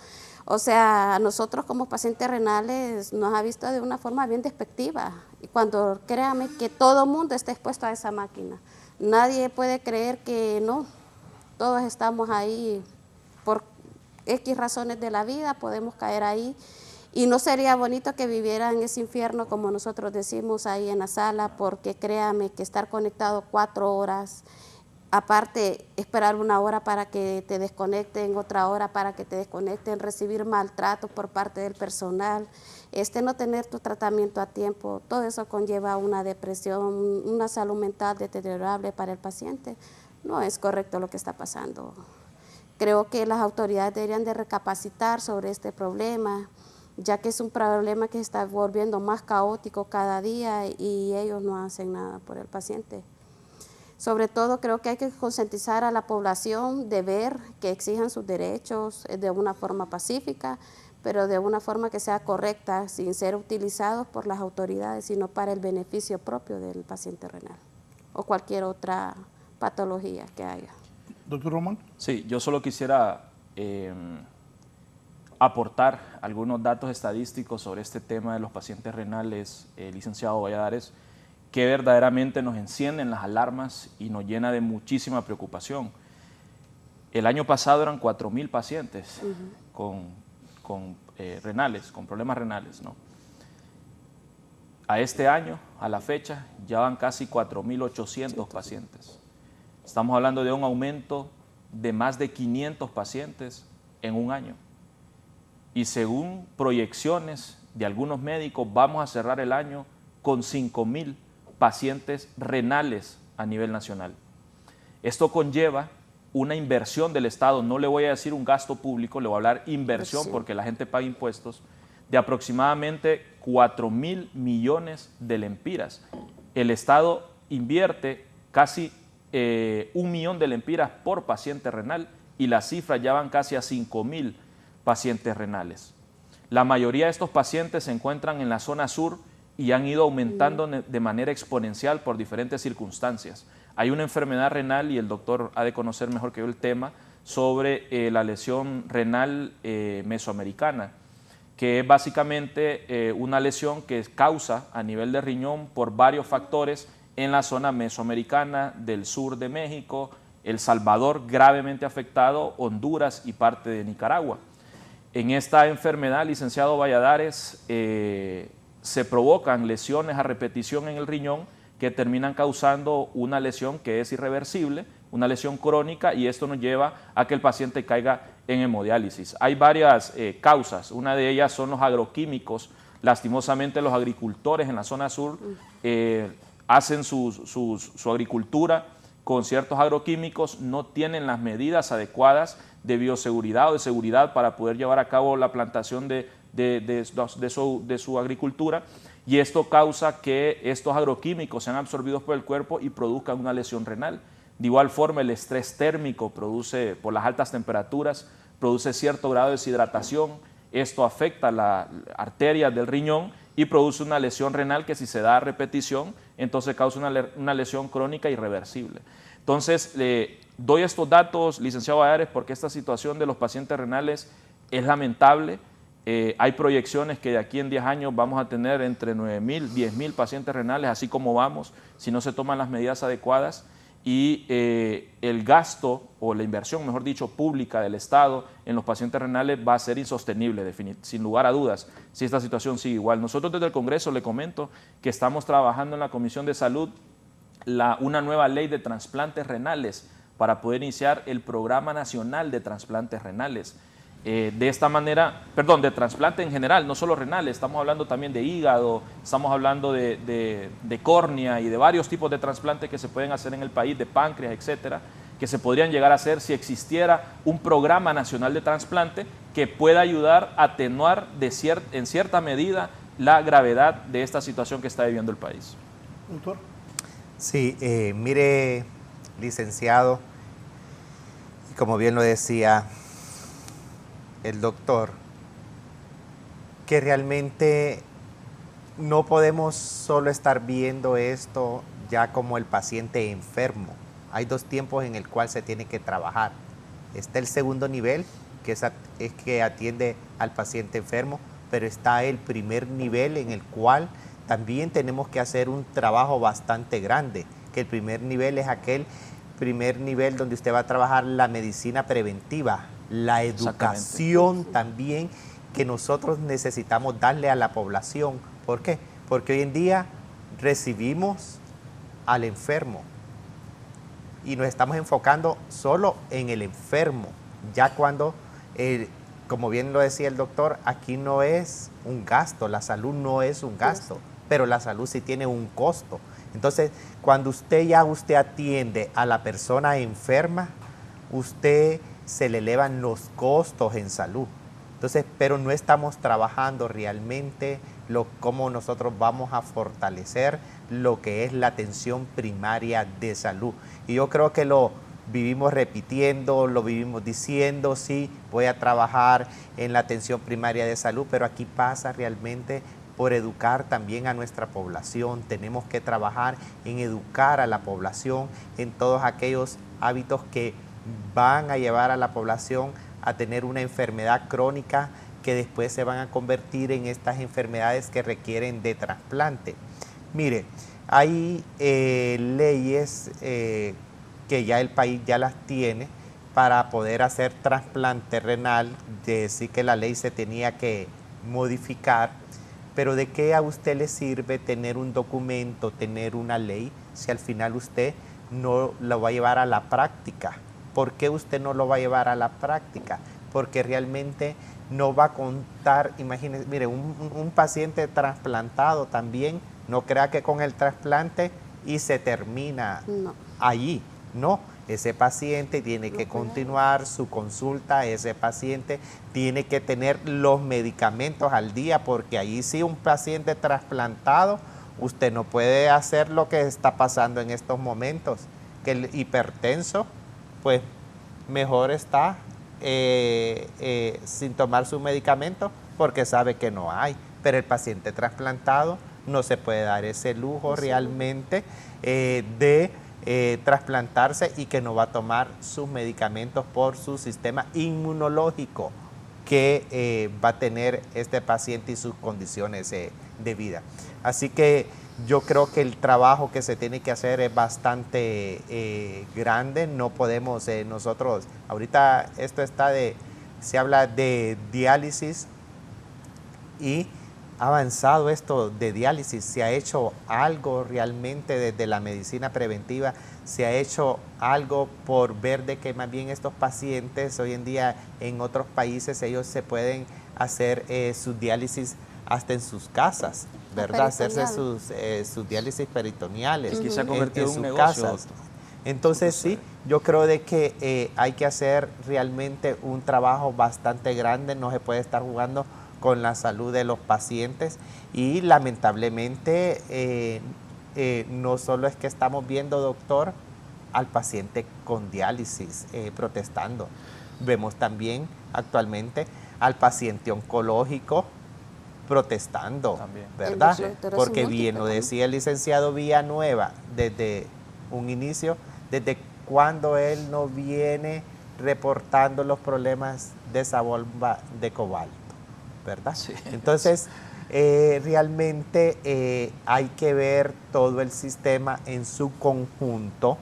O sea, a nosotros como pacientes renales nos ha visto de una forma bien despectiva. Y cuando créame que todo el mundo está expuesto a esa máquina. Nadie puede creer que no, todos estamos ahí por X razones de la vida, podemos caer ahí. Y no sería bonito que vivieran ese infierno, como nosotros decimos, ahí en la sala, porque créame que estar conectado 4 horas, aparte esperar 1 hora para que te desconecten, otra hora para que te desconecten, recibir maltratos por parte del personal, no tener tu tratamiento a tiempo, todo eso conlleva una depresión, una salud mental deteriorable para el paciente. No es correcto lo que está pasando. Creo que las autoridades deberían de recapacitar sobre este problema, ya que es un problema que se está volviendo más caótico cada día y ellos no hacen nada por el paciente. Sobre todo creo que hay que concientizar a la población de ver que exijan sus derechos de una forma pacífica, pero de una forma que sea correcta, sin ser utilizados por las autoridades, sino para el beneficio propio del paciente renal o cualquier otra patología que haya. Doctor Román. Sí, yo solo quisiera aportar algunos datos estadísticos sobre este tema de los pacientes renales, licenciado Valladares, que verdaderamente nos encienden las alarmas y nos llena de muchísima preocupación. El año pasado eran 4.000 pacientes con renales, con problemas renales, ¿no? A este año, a la fecha, ya van casi 4.800 pacientes. Estamos hablando de un aumento de más de 500 pacientes en un año. Y según proyecciones de algunos médicos, vamos a cerrar el año con 5.000 pacientes renales a nivel nacional. Esto conlleva una inversión del Estado, no le voy a decir un gasto público, le voy a hablar inversión porque la gente paga impuestos, de aproximadamente 4.000 millones de lempiras. El Estado invierte casi 1 millón de lempiras por paciente renal y las cifras ya van casi a 5.000 pacientes renales. La mayoría de estos pacientes se encuentran en la zona sur y han ido aumentando de manera exponencial por diferentes circunstancias. Hay una enfermedad renal, y el doctor ha de conocer mejor que yo el tema, sobre la lesión renal mesoamericana, que es básicamente una lesión que causa a nivel de riñón por varios factores en la zona mesoamericana del sur de México, El Salvador gravemente afectado, Honduras y parte de Nicaragua. En esta enfermedad, licenciado Valladares, se provocan lesiones a repetición en el riñón que terminan causando una lesión que es irreversible, una lesión crónica, y esto nos lleva a que el paciente caiga en hemodiálisis. Hay varias causas, una de ellas son los agroquímicos. Lastimosamente los agricultores en la zona sur hacen su agricultura con ciertos agroquímicos, no tienen las medidas adecuadas de bioseguridad o de seguridad para poder llevar a cabo la plantación de su agricultura, y esto causa que estos agroquímicos sean absorbidos por el cuerpo y produzcan una lesión renal. De igual forma, el estrés térmico produce, por las altas temperaturas, produce cierto grado de deshidratación. Esto afecta las arterias del riñón y produce una lesión renal que, si se da a repetición, entonces causa una lesión crónica irreversible. Entonces, doy estos datos, licenciado Valladares, porque esta situación de los pacientes renales es lamentable. Hay proyecciones que de aquí en 10 años vamos a tener entre 9.000, 10.000 pacientes renales, así como vamos, si no se toman las medidas adecuadas. Y el gasto, o la inversión, mejor dicho, pública del Estado en los pacientes renales va a ser insostenible, sin lugar a dudas, si esta situación sigue igual. Nosotros desde el Congreso le comento que estamos trabajando en la Comisión de Salud una nueva ley de trasplantes renales para poder iniciar el Programa Nacional de Trasplantes Renales. De esta manera, perdón, de trasplante en general, no solo renales, estamos hablando también de hígado, estamos hablando de córnea y de varios tipos de trasplantes que se pueden hacer en el país, de páncreas, etcétera, que se podrían llegar a hacer si existiera un programa nacional de trasplante que pueda ayudar a atenuar en cierta medida la gravedad de esta situación que está viviendo el país. Doctor. Sí, mire, licenciado, y como bien lo decía el doctor, que realmente no podemos solo estar viendo esto ya como el paciente enfermo. Hay dos tiempos en el cual se tiene que trabajar. Está el segundo nivel, que es que atiende al paciente enfermo, pero está el primer nivel en el cual también tenemos que hacer un trabajo bastante grande, que el primer nivel es aquel primer nivel donde usted va a trabajar la medicina preventiva, la educación también que nosotros necesitamos darle a la población. ¿Por qué? Porque hoy en día recibimos al enfermo y nos estamos enfocando solo en el enfermo, ya cuando, como bien lo decía el doctor, aquí no es un gasto, la salud no es un gasto, pero la salud sí tiene un costo. Entonces, cuando usted atiende a la persona enferma, usted se le elevan los costos en salud. Entonces, pero no estamos trabajando realmente cómo nosotros vamos a fortalecer lo que es la atención primaria de salud. Y yo creo que lo vivimos repitiendo, lo vivimos diciendo, sí, voy a trabajar en la atención primaria de salud, pero aquí pasa realmente por educar también a nuestra población. Tenemos que trabajar en educar a la población en todos aquellos hábitos que van a llevar a la población a tener una enfermedad crónica que después se van a convertir en estas enfermedades que requieren de trasplante. Mire, hay leyes que ya el país ya las tiene para poder hacer trasplante renal, de decir que la ley se tenía que modificar, pero ¿de qué a usted le sirve tener un documento, tener una ley, si al final usted no lo va a llevar a la práctica? ¿Por qué usted no lo va a llevar a la práctica? Porque realmente no va a contar, imagínese, mire, un paciente trasplantado también, no crea que con el trasplante y se termina allí, no. Ese paciente tiene que continuar su consulta, ese paciente tiene que tener los medicamentos al día, porque allí sí un paciente trasplantado, usted no puede hacer lo que está pasando en estos momentos, que el hipertenso, pues mejor está sin tomar su medicamento porque sabe que no hay, pero el paciente trasplantado no se puede dar ese lujo realmente de trasplantarse y que no va a tomar sus medicamentos por su sistema inmunológico que va a tener este paciente y sus condiciones de vida. Así que yo creo que el trabajo que se tiene que hacer es bastante grande. No podemos nosotros, ahorita esto se habla de diálisis y ha avanzado esto de diálisis, se ha hecho algo realmente desde la medicina preventiva, se ha hecho algo por ver de que más bien estos pacientes hoy en día en otros países ellos se pueden hacer sus diálisis hasta en sus casas, ¿verdad? Hacerse sus diálisis peritoneales que se ha convertido en un negocio. Casas. Entonces sí, yo creo de que hay que hacer realmente un trabajo bastante grande, no se puede estar jugando con la salud de los pacientes y lamentablemente no solo es que estamos viendo, doctor, al paciente con diálisis protestando, vemos también actualmente al paciente oncológico protestando, también, ¿verdad? Porque bien lo decía el licenciado Villanueva desde un inicio, desde cuando él no viene reportando los problemas de esa bomba de cobalto, ¿verdad? Sí. Entonces, realmente hay que ver todo el sistema en su conjunto,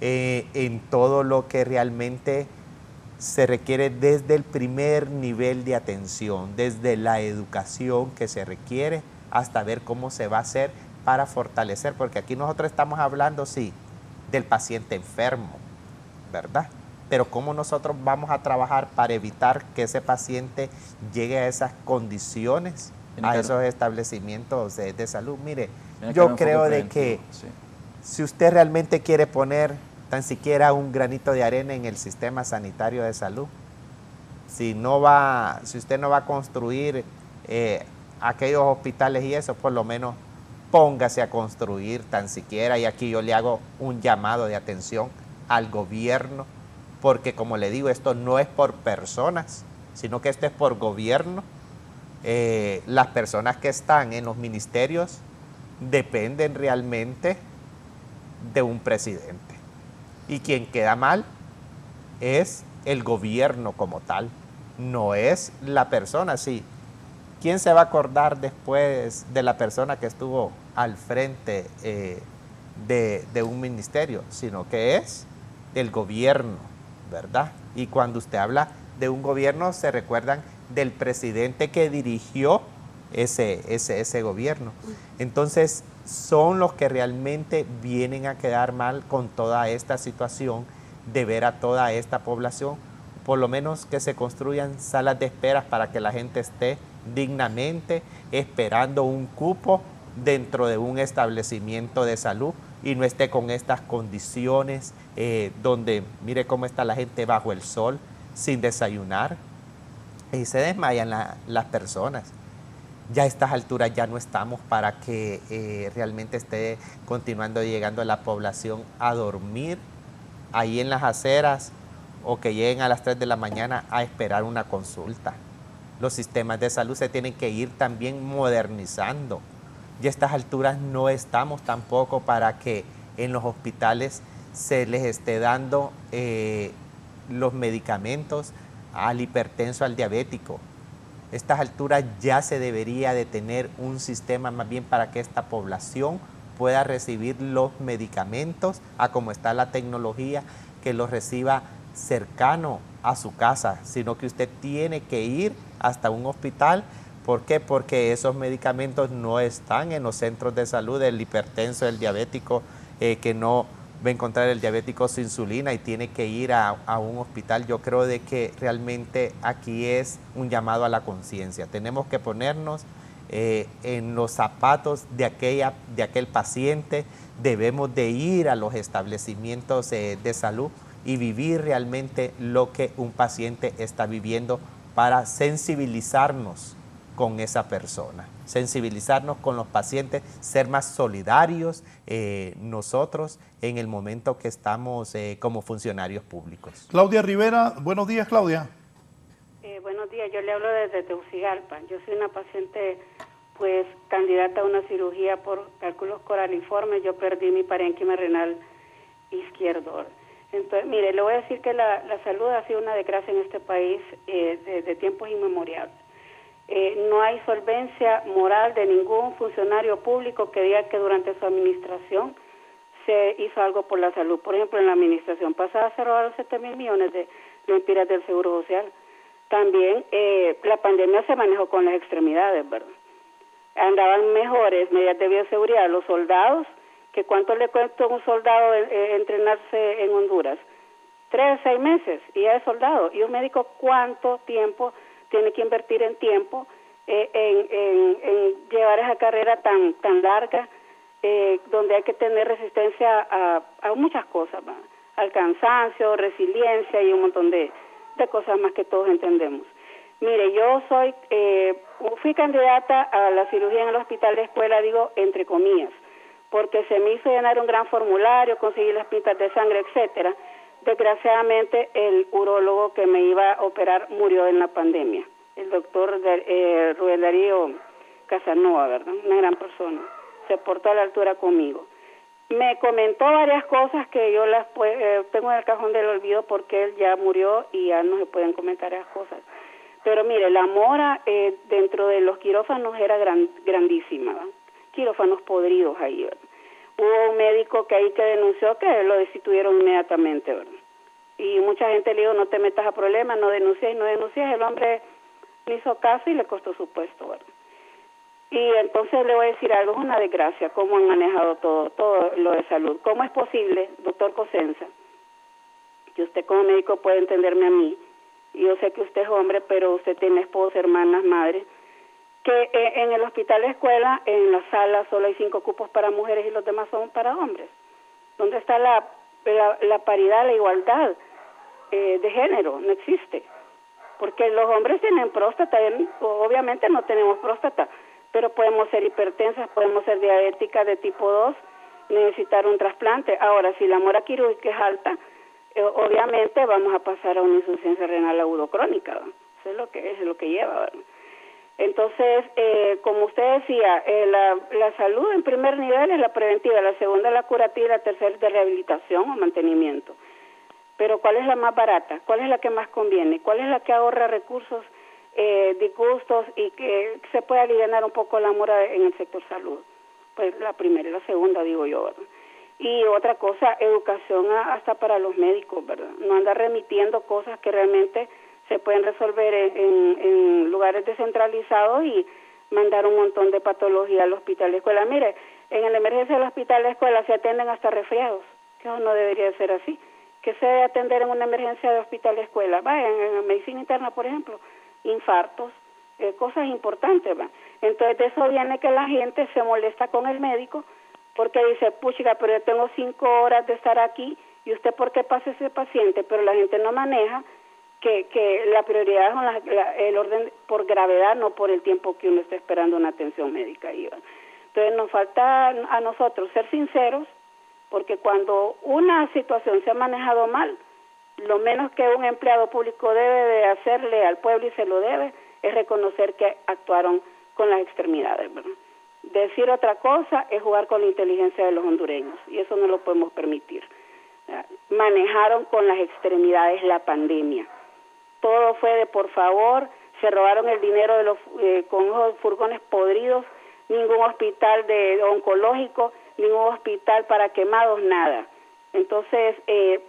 en todo lo que realmente se requiere desde el primer nivel de atención, desde la educación que se requiere, hasta ver cómo se va a hacer para fortalecer, porque aquí nosotros estamos hablando, sí, del paciente enfermo, ¿verdad? Pero cómo nosotros vamos a trabajar para evitar que ese paciente llegue a esas condiciones, a esos establecimientos de salud. Mire, yo creo de que si usted realmente quiere poner tan siquiera un granito de arena en el sistema sanitario de salud, si usted no va a construir aquellos hospitales y eso, por lo menos póngase a construir tan siquiera, y aquí yo le hago un llamado de atención al gobierno, porque como le digo, esto no es por personas, sino que esto es por gobierno. Las personas que están en los ministerios dependen realmente de un presidente. Y quien queda mal es el gobierno como tal, no es la persona. Sí, ¿quién se va a acordar después de la persona que estuvo al frente de un ministerio, sino que es del gobierno, ¿verdad? Y cuando usted habla de un gobierno, se recuerdan del presidente que dirigió ese gobierno. Entonces, son los que realmente vienen a quedar mal con toda esta situación de ver a toda esta población. Por lo menos que se construyan salas de esperas para que la gente esté dignamente esperando un cupo dentro de un establecimiento de salud y no esté con estas condiciones donde mire cómo está la gente bajo el sol sin desayunar y se desmayan las personas. Ya a estas alturas ya no estamos para que realmente esté continuando llegando la población a dormir ahí en las aceras o que lleguen a las 3 de la mañana a esperar una consulta. Los sistemas de salud se tienen que ir también modernizando. Y a estas alturas no estamos tampoco para que en los hospitales se les esté dando los medicamentos al hipertenso, al diabético. A estas alturas ya se debería de tener un sistema más bien para que esta población pueda recibir los medicamentos a como está la tecnología, que los reciba cercano a su casa, sino que usted tiene que ir hasta un hospital. ¿Por qué? Porque esos medicamentos no están en los centros de salud del hipertenso, del diabético, que no va a encontrar el diabético su insulina y tiene que ir a un hospital. Yo creo de que realmente aquí es un llamado a la conciencia. Tenemos que ponernos en los zapatos de aquel paciente. Debemos de ir a los establecimientos de salud y vivir realmente lo que un paciente está viviendo para sensibilizarnos con esa persona, sensibilizarnos con los pacientes, ser más solidarios nosotros en el momento que estamos como funcionarios públicos. Claudia Rivera, buenos días, Claudia. Buenos días, yo le hablo desde Tegucigalpa. Yo soy una paciente, pues, candidata a una cirugía por cálculos coraliformes. Yo perdí mi parénquima renal izquierdo. Entonces, mire, le voy a decir que la salud ha sido una desgracia en este país desde tiempos inmemoriales. No hay solvencia moral de ningún funcionario público que diga que durante su administración se hizo algo por la salud. Por ejemplo, en la administración pasada se robaron 7.000 millones de lempiras del Seguro Social. También la pandemia se manejó con las extremidades, ¿verdad? Andaban mejores medidas de bioseguridad a los soldados, que cuánto le cuesta a un soldado entrenarse en Honduras. 3 a 6 meses y ya es soldado. Y un médico, ¿cuánto tiempo tiene que invertir en tiempo en llevar esa carrera tan larga, donde hay que tener resistencia a muchas cosas, ¿va? Al cansancio, resiliencia y un montón de cosas más que todos entendemos. Mire, yo fui candidata a la cirugía en el hospital de escuela, digo entre comillas, porque se me hizo llenar un gran formulario, conseguir las pintas de sangre, etcétera. Desgraciadamente, el urólogo que me iba a operar murió en la pandemia, el doctor Rubén Darío Casanova, ¿verdad? Una gran persona, se portó a la altura conmigo. Me comentó varias cosas que yo las tengo en el cajón del olvido porque él ya murió y ya no se pueden comentar esas cosas. Pero mire, la mora dentro de los quirófanos era grandísima, ¿verdad? Quirófanos podridos ahí, ¿verdad? Hubo un médico que ahí que denunció que lo destituyeron inmediatamente, ¿verdad? Y mucha gente le dijo, no te metas a problemas, no denuncies, el hombre le hizo caso y le costó su puesto, ¿verdad? Y entonces le voy a decir algo, es una desgracia cómo han manejado todo lo de salud. ¿Cómo es posible, doctor Cosenza, que usted como médico puede entenderme a mí, y yo sé que usted es hombre, pero usted tiene esposa, hermanas, madre, que en el hospital de escuela, en la sala, solo hay 5 cupos para mujeres y los demás son para hombres? ¿Dónde está la paridad, la igualdad de género? No existe. Porque los hombres tienen próstata, obviamente no tenemos próstata, pero podemos ser hipertensas, podemos ser diabéticas de tipo 2, necesitar un trasplante. Ahora, si la mora quirúrgica es alta, obviamente vamos a pasar a una insuficiencia renal agudo crónica, ¿verdad? Eso es lo que lleva, ¿verdad? Entonces, como usted decía, la salud en primer nivel es la preventiva, la segunda la curativa y la tercera de rehabilitación o mantenimiento. Pero ¿cuál es la más barata? ¿Cuál es la que más conviene? ¿Cuál es la que ahorra recursos, disgustos y que se puede aliviar un poco la mora en el sector salud? Pues la primera y la segunda, digo yo, ¿verdad? Y otra cosa, educación hasta para los médicos, ¿verdad? No andar remitiendo cosas que realmente se pueden resolver en lugares descentralizados y mandar un montón de patología al hospital de escuela. Mire, en la emergencia del hospital de escuela se atienden hasta resfriados, que eso no debería ser así. Que se debe atender en una emergencia de hospital de escuela, vaya, en medicina interna, por ejemplo, infartos, cosas importantes, ¿va? Entonces de eso viene que la gente se molesta con el médico porque dice, puchica, pero yo tengo 5 horas de estar aquí y usted ¿por qué pasa ese paciente? Pero la gente no maneja que la prioridad es el orden por gravedad, no por el tiempo que uno está esperando una atención médica. Entonces nos falta a nosotros ser sinceros, porque cuando una situación se ha manejado mal, lo menos que un empleado público debe de hacerle al pueblo, y se lo debe, es reconocer que actuaron con las extremidades, ¿verdad? Decir otra cosa es jugar con la inteligencia de los hondureños, y eso no lo podemos permitir. Manejaron con las extremidades la pandemia. Todo fue de por favor, se robaron el dinero de con esos furgones podridos, ningún hospital oncológico, ningún hospital para quemados, nada. Entonces,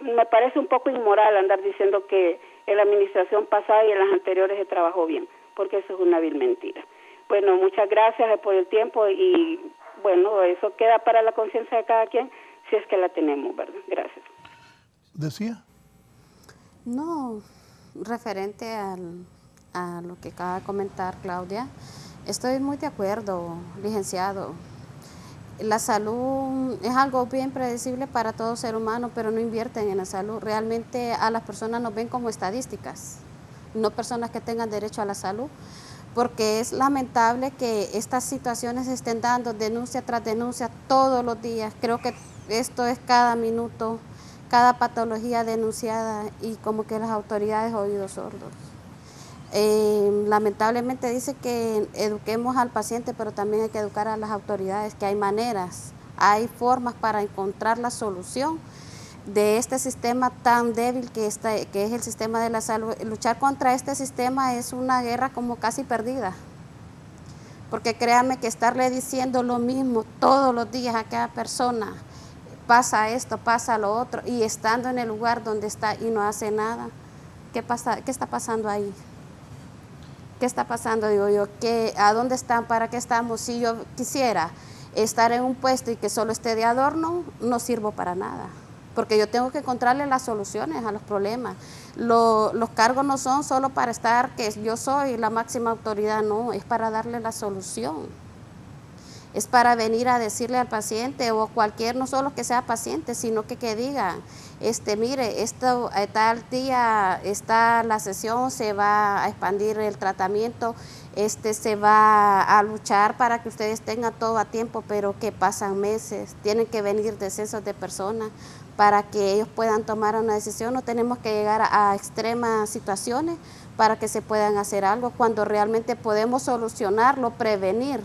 me parece un poco inmoral andar diciendo que en la administración pasada y en las anteriores se trabajó bien, porque eso es una vil mentira. Bueno, muchas gracias por el tiempo y, bueno, eso queda para la conciencia de cada quien, si es que la tenemos, ¿verdad? Gracias. ¿Decía? No, referente a lo que acaba de comentar Claudia, estoy muy de acuerdo, licenciado. La salud es algo bien predecible para todo ser humano, pero no invierten en la salud. Realmente a las personas nos ven como estadísticas, no personas que tengan derecho a la salud, porque es lamentable que estas situaciones se estén dando denuncia tras denuncia todos los días. Creo que esto es cada minuto, cada patología denunciada y como que las autoridades oídos sordos. Lamentablemente dice que eduquemos al paciente, pero también hay que educar a las autoridades, que hay maneras, hay formas para encontrar la solución de este sistema tan débil que es el sistema de la salud. Luchar contra este sistema es una guerra como casi perdida, porque créame que estarle diciendo lo mismo todos los días a cada persona, pasa esto, pasa lo otro, y estando en el lugar donde está y no hace nada, ¿qué está pasando ahí? ¿Qué está pasando? Digo yo, ¿a dónde están? ¿Para qué estamos? Si yo quisiera estar en un puesto y que solo esté de adorno, no sirvo para nada, porque yo tengo que encontrarle las soluciones a los problemas. Los cargos no son solo para estar, que yo soy la máxima autoridad, no, es para darle la solución. Es para venir a decirle al paciente o cualquier, no solo que sea paciente, sino que diga, mire, esto tal día está la sesión, se va a expandir el tratamiento, se va a luchar para que ustedes tengan todo a tiempo, pero que pasan meses, tienen que venir decesos de personas para que ellos puedan tomar una decisión. No tenemos que llegar a extremas situaciones para que se puedan hacer algo, cuando realmente podemos solucionarlo, prevenir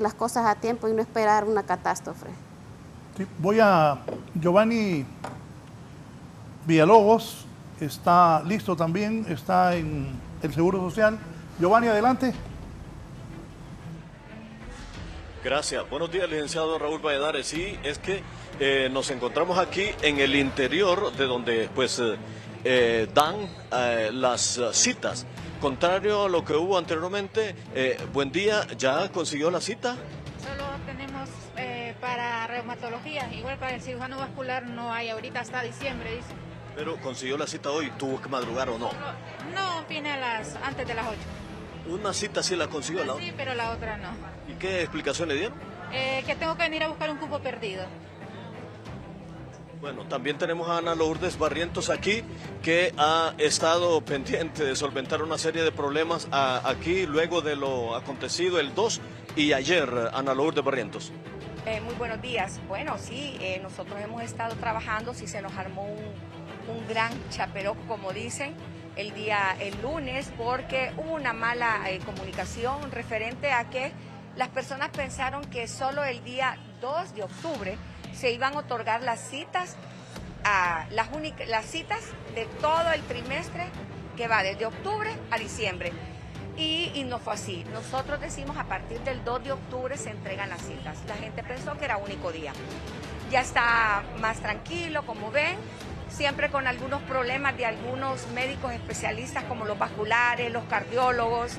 las cosas a tiempo y no esperar una catástrofe. Sí, voy a Giovanni Villalobos, está listo también, está en el Seguro Social. Giovanni, adelante. Gracias. Buenos días, licenciado Raúl Valladares. Sí, es que nos encontramos aquí en el interior de donde pues dan las citas. Contrario a lo que hubo anteriormente, buen día, ¿ya consiguió la cita? Solo tenemos para reumatología, igual para el cirujano vascular no hay ahorita hasta diciembre, dice. Pero consiguió la cita hoy, ¿tuvo que madrugar o no? No, viene antes de las 8. Una cita sí la consiguió, ¿no? Sí, pero la otra no. ¿Y qué explicación le dieron? Que tengo que venir a buscar un cupo perdido. Bueno, también tenemos a Ana Lourdes Barrientos aquí, que ha estado pendiente de solventar una serie de problemas aquí luego de lo acontecido el 2 y ayer. Ana Lourdes Barrientos. Muy buenos días. Bueno, sí, nosotros hemos estado trabajando, sí se nos armó un gran chaperoco, como dicen, el lunes, porque hubo una mala comunicación referente a que las personas pensaron que solo el día 2 de octubre se iban a otorgar las citas, las citas de todo el trimestre que va desde octubre a diciembre. Y no fue así. Nosotros decimos a partir del 2 de octubre se entregan las citas. La gente pensó que era único día. ya está más tranquilo, como ven, siempre con algunos problemas de algunos médicos especialistas como los vasculares, los cardiólogos,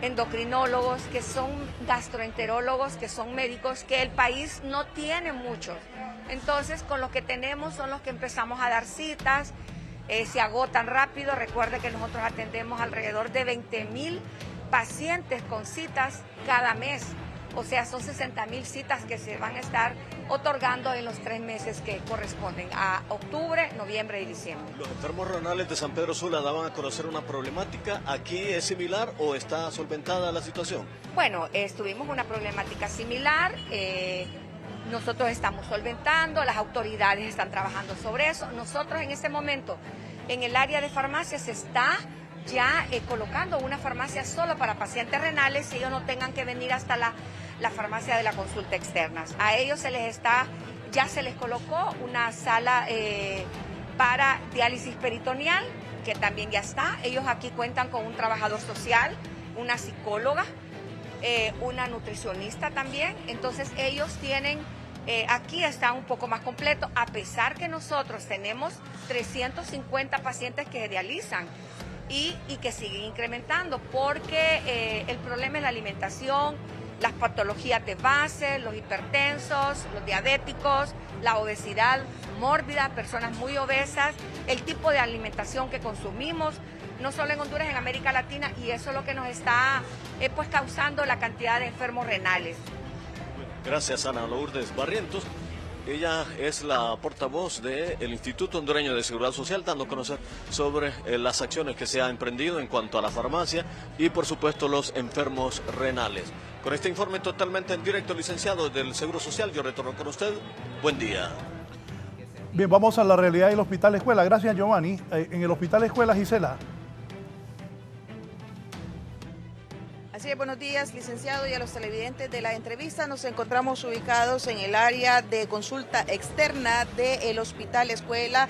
endocrinólogos, que son gastroenterólogos, que son médicos que el país no tiene muchos. Entonces, con los que tenemos son los que empezamos a dar citas, se agotan rápido. Recuerde que nosotros atendemos alrededor de 20,000 pacientes con citas cada mes. O sea, son 60,000 citas que se van a estar otorgando en los 3 meses que corresponden a octubre, noviembre y diciembre. Los enfermos renales de San Pedro Sula daban a conocer una problemática. ¿Aquí es similar o está solventada la situación? Bueno, tuvimos una problemática similar. Nosotros estamos solventando, las autoridades están trabajando sobre eso. Nosotros en este momento, en el área de farmacia, se está ya colocando una farmacia solo para pacientes renales, y ellos no tengan que venir hasta la farmacia de la consulta externa. A ellos ya se les colocó una sala para diálisis peritoneal, que también ya está. Ellos aquí cuentan con un trabajador social, una psicóloga, una nutricionista también. Entonces ellos tienen, aquí está un poco más completo, a pesar que nosotros tenemos 350 pacientes que dializan y que siguen incrementando, porque el problema es la alimentación, las patologías de base, los hipertensos, los diabéticos, la obesidad mórbida, personas muy obesas, el tipo de alimentación que consumimos, no solo en Honduras, en América Latina, y eso es lo que nos está pues causando la cantidad de enfermos renales. Gracias, Ana Lourdes Barrientos. Ella es la portavoz del Instituto Hondureño de Seguridad Social, dando a conocer sobre las acciones que se han emprendido en cuanto a la farmacia y, por supuesto, los enfermos renales. Con este informe totalmente en directo, licenciado del Seguro Social, yo retorno con usted. Buen día. Bien, vamos a la realidad del Hospital Escuela. Gracias, Giovanni. En el Hospital Escuela, Gisela. Así es, buenos días, licenciado, y a los televidentes de la entrevista. Nos encontramos ubicados en el área de consulta externa del Hospital Escuela,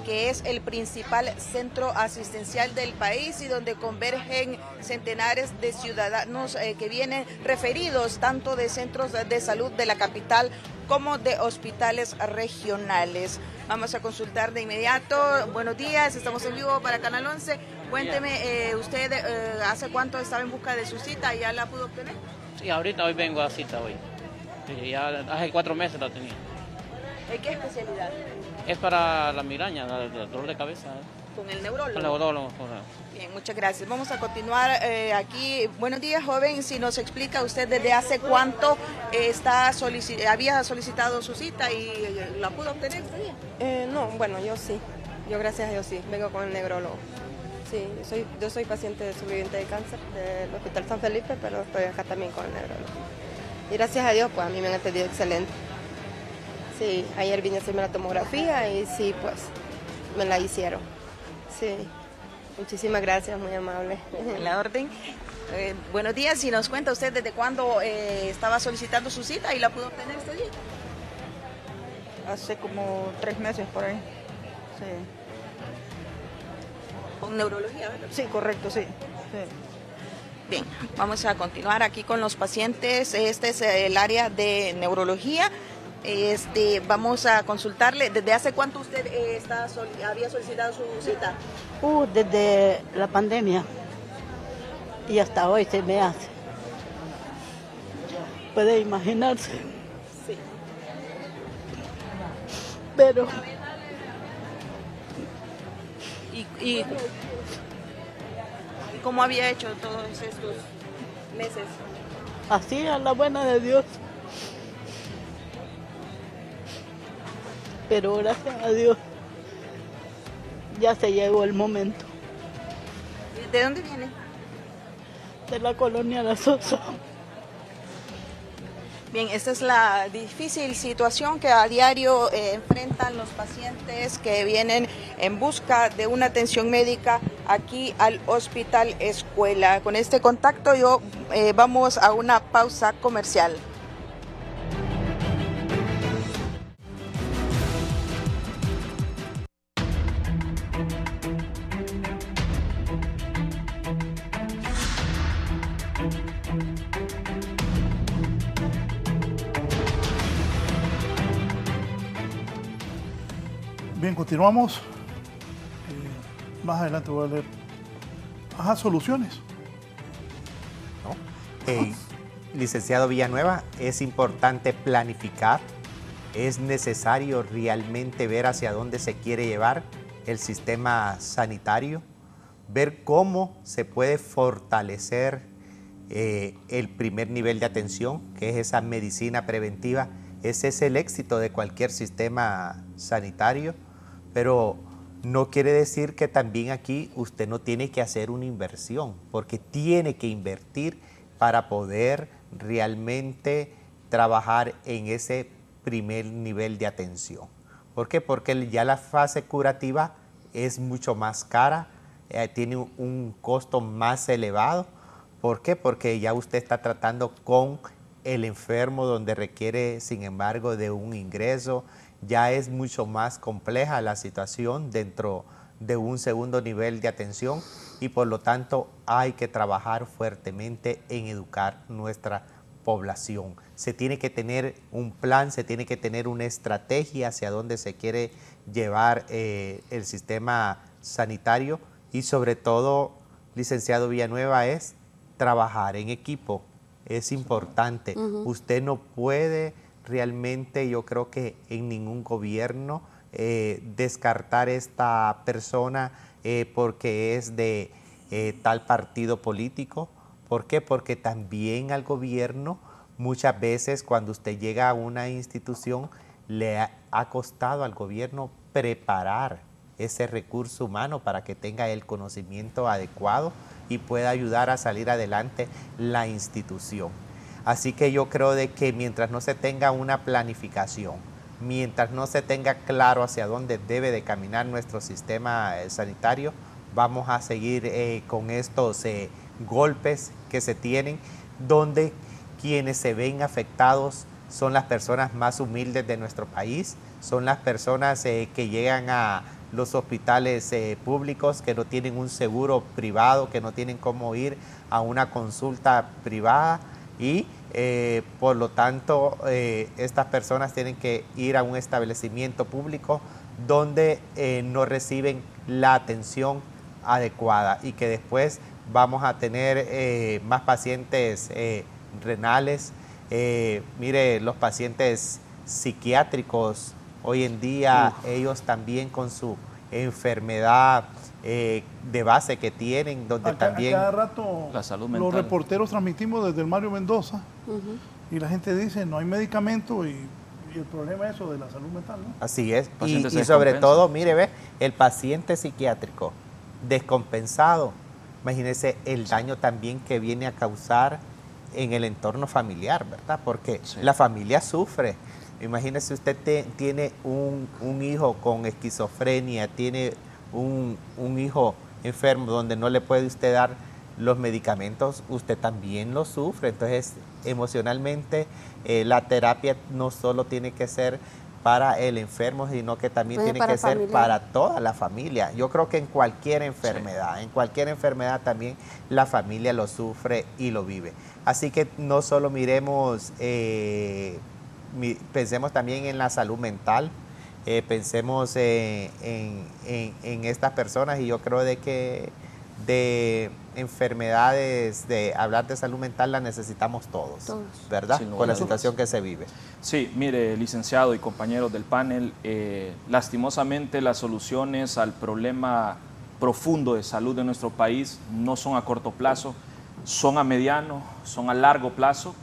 que es el principal centro asistencial del país y donde convergen centenares de ciudadanos que vienen referidos tanto de centros de salud de la capital como de hospitales regionales. Vamos a consultar de inmediato. Buenos días, estamos en vivo para Canal 11. Cuénteme, usted ¿hace cuánto estaba en busca de su cita? ¿Ya la pudo obtener? Sí, ahorita hoy vengo a cita hoy. Sí, ya hace 4 meses la tenía. ¿Qué especialidad? Es para la migraña, el dolor de cabeza. ¿Con el neurólogo? Con el neurólogo. Bien, muchas gracias. Vamos a continuar aquí. Buenos días, joven. Si nos explica usted desde hace cuánto había solicitado su cita y la pudo obtener usted. No, bueno, yo sí. Yo gracias a Dios sí. Vengo con el neurólogo. Sí, yo soy paciente de sobreviviente de cáncer del Hospital San Felipe, pero estoy acá también con el neurólogo. Y gracias a Dios, pues a mí me han atendido excelente. Sí, ayer vine a hacerme la tomografía y sí, pues me la hicieron. Sí, muchísimas gracias, muy amable. En la orden. Buenos días, si nos cuenta usted desde cuándo estaba solicitando su cita y la pudo obtener este día. Hace como 3 meses por ahí. Sí. ¿Con neurología, verdad? Sí, correcto, sí. Bien, vamos a continuar aquí con los pacientes. Este es el área de neurología. Vamos a consultarle. ¿Desde hace cuánto usted había solicitado su cita? Desde la pandemia. Y hasta hoy se me hace. Puede imaginarse. Sí. Pero... ¿Y cómo había hecho todos estos meses? Así, a la buena de Dios. Pero gracias a Dios ya se llegó el momento. ¿De dónde viene? De la colonia La Sosa. Bien, esta es la difícil situación que a diario enfrentan los pacientes que vienen en busca de una atención médica aquí al Hospital Escuela. Con este contacto vamos a una pausa comercial. Bien, continuamos. Más adelante voy a leer. Ajá, soluciones. Licenciado Villanueva, es importante planificar, es necesario realmente ver hacia dónde se quiere llevar el sistema sanitario, ver cómo se puede fortalecer el primer nivel de atención, que es esa medicina preventiva. Ese es el éxito de cualquier sistema sanitario, pero no quiere decir que también aquí usted no tiene que hacer una inversión, porque tiene que invertir para poder realmente trabajar en ese primer nivel de atención. ¿Por qué? Porque ya la fase curativa es mucho más cara, tiene un costo más elevado. ¿Por qué? Porque ya usted está tratando con el enfermo donde requiere, sin embargo, de un ingreso. Ya es mucho más compleja la situación dentro de un segundo nivel de atención y por lo tanto hay que trabajar fuertemente en educar nuestra población. Se tiene que tener un plan, se tiene que tener una estrategia hacia dónde se quiere llevar el sistema sanitario y sobre todo, licenciado Villanueva, es trabajar en equipo. Es importante. Usted no puede realmente, yo creo que en ningún gobierno, descartar esta persona porque es de tal partido político. ¿Por qué? Porque también al gobierno muchas veces cuando usted llega a una institución le ha costado al gobierno preparar ese recurso humano para que tenga el conocimiento adecuado y pueda ayudar a salir adelante la institución. Así que yo creo de que mientras no se tenga una planificación, mientras no se tenga claro hacia dónde debe de caminar nuestro sistema sanitario, vamos a seguir con estos golpes que se tienen, donde quienes se ven afectados son las personas más humildes de nuestro país, son las personas que llegan a los hospitales públicos, que no tienen un seguro privado, que no tienen cómo ir a una consulta privada y por lo tanto estas personas tienen que ir a un establecimiento público donde no reciben la atención adecuada y que después vamos a tener más pacientes renales. Mire, los pacientes psiquiátricos hoy en día, ellos también con su enfermedad de base que tienen, donde también cada rato la salud mental. Los reporteros transmitimos desde el Mario Mendoza y la gente dice no hay medicamento y el problema es eso de la salud mental, ¿no? Así es, y sobre todo, mire, ve, el paciente psiquiátrico descompensado, imagínese el daño también que viene a causar en el entorno familiar, ¿verdad? Porque la familia sufre. Imagínese usted tiene un hijo con esquizofrenia, tiene un hijo enfermo donde no le puede usted dar los medicamentos, usted también lo sufre. Entonces, emocionalmente, la terapia no solo tiene que ser para el enfermo, sino que también tiene que ser para toda la familia. Yo creo que en cualquier enfermedad también la familia lo sufre y lo vive. Así que no solo miremos, pensemos también en la salud mental, pensemos en estas personas y yo creo de que de enfermedades, de hablar de salud mental la necesitamos todos. ¿Verdad? Con la situación que se vive. Sí, mire, licenciado y compañeros del panel, lastimosamente las soluciones al problema profundo de salud de nuestro país no son a corto plazo, son a mediano, son a largo plazo.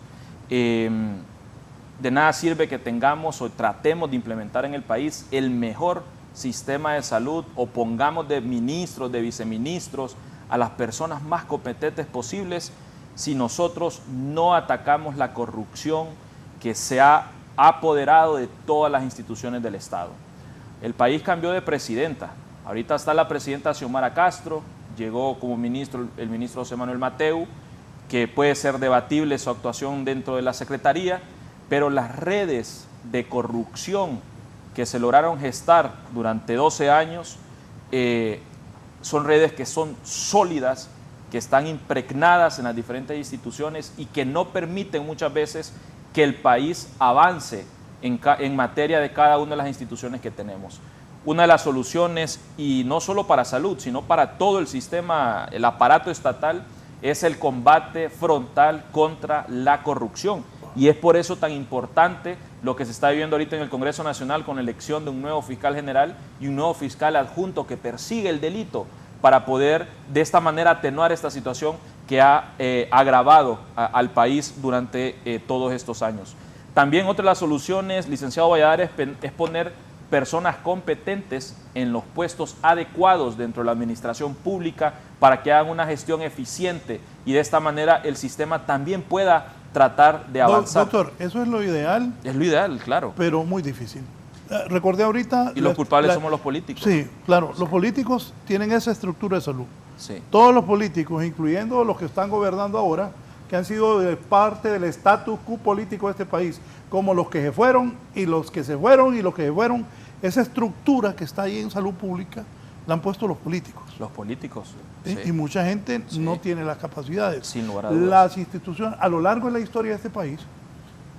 De nada sirve que tengamos o tratemos de implementar en el país el mejor sistema de salud o pongamos de ministros, de viceministros a las personas más competentes posibles si nosotros no atacamos la corrupción que se ha apoderado de todas las instituciones del Estado. El país cambió de presidenta. Ahorita está la presidenta Xiomara Castro, llegó como ministro el ministro José Manuel Mateu, que puede ser debatible su actuación dentro de la Secretaría, pero las redes de corrupción que se lograron gestar durante 12 años son redes que son sólidas, que están impregnadas en las diferentes instituciones y que no permiten muchas veces que el país avance en materia de cada una de las instituciones que tenemos. una de las soluciones, y no solo para salud, sino para todo el sistema, el aparato estatal, es el combate frontal contra la corrupción. Y es por eso tan importante lo que se está viviendo ahorita en el Congreso Nacional con la elección de un nuevo fiscal general y un nuevo fiscal adjunto que persigue el delito para poder de esta manera atenuar esta situación que ha agravado al país durante todos estos años. También otra de las soluciones, licenciado Valladares, es poner personas competentes en los puestos adecuados dentro de la administración pública para que hagan una gestión eficiente y de esta manera el sistema también pueda tratar de avanzar. Doctor, eso es lo ideal. Es lo ideal, claro. Pero muy difícil. Recordé ahorita... Y los culpables somos los políticos. Sí, claro. Los políticos tienen esa estructura de salud. Sí. Todos los políticos, incluyendo los que están gobernando ahora, que han sido parte del status quo político de este país, como los que se fueron y los que se fueron y los que se fueron, esa estructura que está ahí en salud pública la han puesto los políticos. Los políticos. ¿Sí? Sí. Y mucha gente no tiene las capacidades. Sin lugar a dudas. Las instituciones, a lo largo de la historia de este país,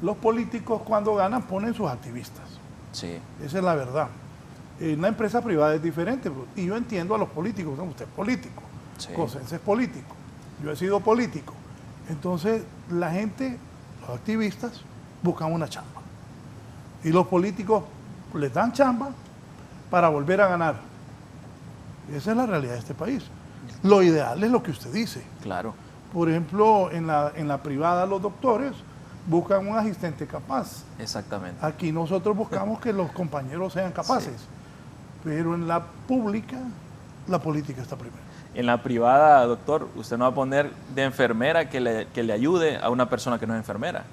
los políticos cuando ganan ponen sus activistas. Sí. Esa es la verdad. En la empresa privada es diferente. Y yo entiendo a los políticos. Usted es político. Sí. Cosenza es político. Yo he sido político. Entonces, la gente, los activistas, buscan una chamba. Y los políticos les dan chamba para volver a ganar. Esa es la realidad de este país. Lo ideal es lo que usted dice. Claro. Por ejemplo, en la privada los doctores buscan un asistente capaz. Exactamente. Aquí nosotros buscamos que los compañeros sean capaces. Sí. Pero en la pública, la política está primero. En la privada, doctor, usted no va a poner de enfermera que le ayude a una persona que no es enfermera.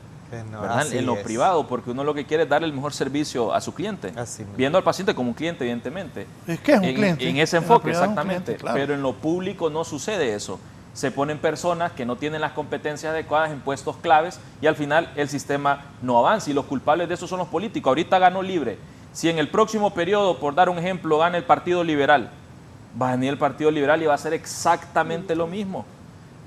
No, en lo privado, porque uno lo que quiere es darle el mejor servicio a su cliente, viendo al paciente como un cliente, evidentemente. Es que es un cliente. En ese enfoque, exactamente. Cliente, claro. Pero en lo público no sucede eso. Se ponen personas que no tienen las competencias adecuadas en puestos claves y al final el sistema no avanza. Y los culpables de eso son los políticos. Ahorita ganó Libre. Si en el próximo periodo, por dar un ejemplo, gana el Partido Liberal, va a venir el Partido Liberal y va a hacer exactamente lo mismo.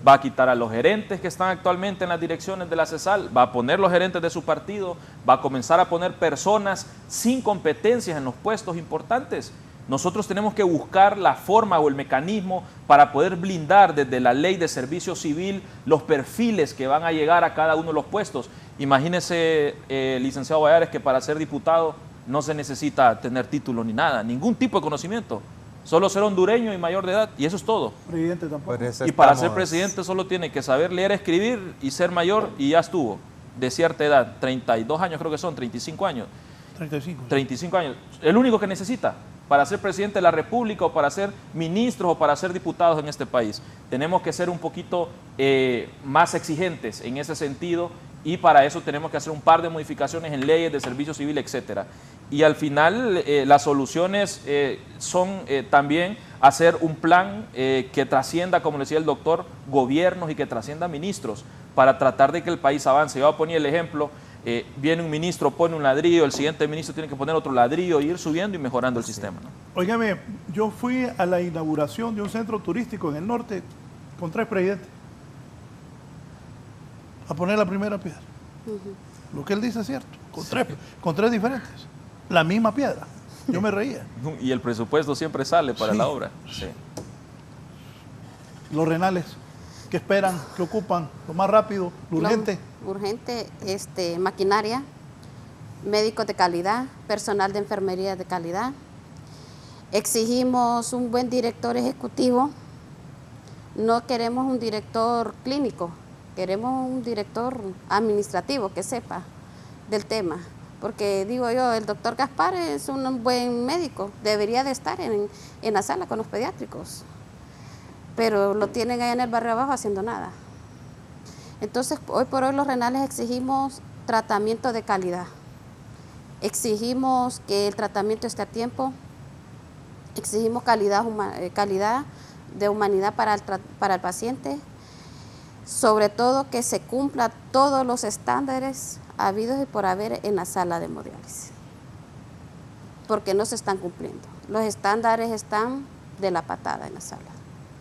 Va a quitar a los gerentes que están actualmente en las direcciones de la CESAL, va a poner los gerentes de su partido, va a comenzar a poner personas sin competencias en los puestos importantes. Nosotros tenemos que buscar la forma o el mecanismo para poder blindar desde la ley de servicio civil los perfiles que van a llegar a cada uno de los puestos. Imagínese, licenciado Valladares, que para ser diputado no se necesita tener título ni nada, ningún tipo de conocimiento. Solo ser hondureño y mayor de edad, y eso es todo. Presidente tampoco. Y para ser presidente solo tiene que saber leer, escribir y ser mayor, y ya estuvo, de cierta edad, 32 años creo que son, 35 años. 35 años, el único que necesita para ser presidente de la República o para ser ministros o para ser diputados en este país. Tenemos que ser un poquito más exigentes en ese sentido y para eso tenemos que hacer un par de modificaciones en leyes de servicio civil, etcétera. Y al final las soluciones son también hacer un plan que trascienda, como decía el doctor, gobiernos y que trascienda ministros para tratar de que el país avance. Yo voy a poner el ejemplo, viene un ministro, pone un ladrillo, el siguiente ministro tiene que poner otro ladrillo, y ir subiendo y mejorando el sistema, ¿no? Óigame, yo fui a la inauguración de un centro turístico en el norte con 3 presidentes a poner la primera piedra. Lo que él dice es cierto, con tres diferentes. La misma piedra. Yo me reía. Y el presupuesto siempre sale para la obra. Sí. Los renales, ¿qué esperan? ¿Qué ocupan? Lo más rápido, lo urgente. Urgente, maquinaria, médicos de calidad, personal de enfermería de calidad. Exigimos un buen director ejecutivo. No queremos un director clínico, queremos un director administrativo que sepa del tema. Porque digo yo, el doctor Gaspar es un buen médico, debería de estar en la sala con los pediátricos, pero lo tienen allá en el barrio abajo haciendo nada. Entonces, hoy por hoy los renales exigimos tratamiento de calidad, exigimos que el tratamiento esté a tiempo, exigimos calidad de humanidad para el paciente, sobre todo que se cumpla todos los estándares habidos y por haber en la sala de hemodiálisis, porque no se están cumpliendo. Los estándares están de la patada en la sala.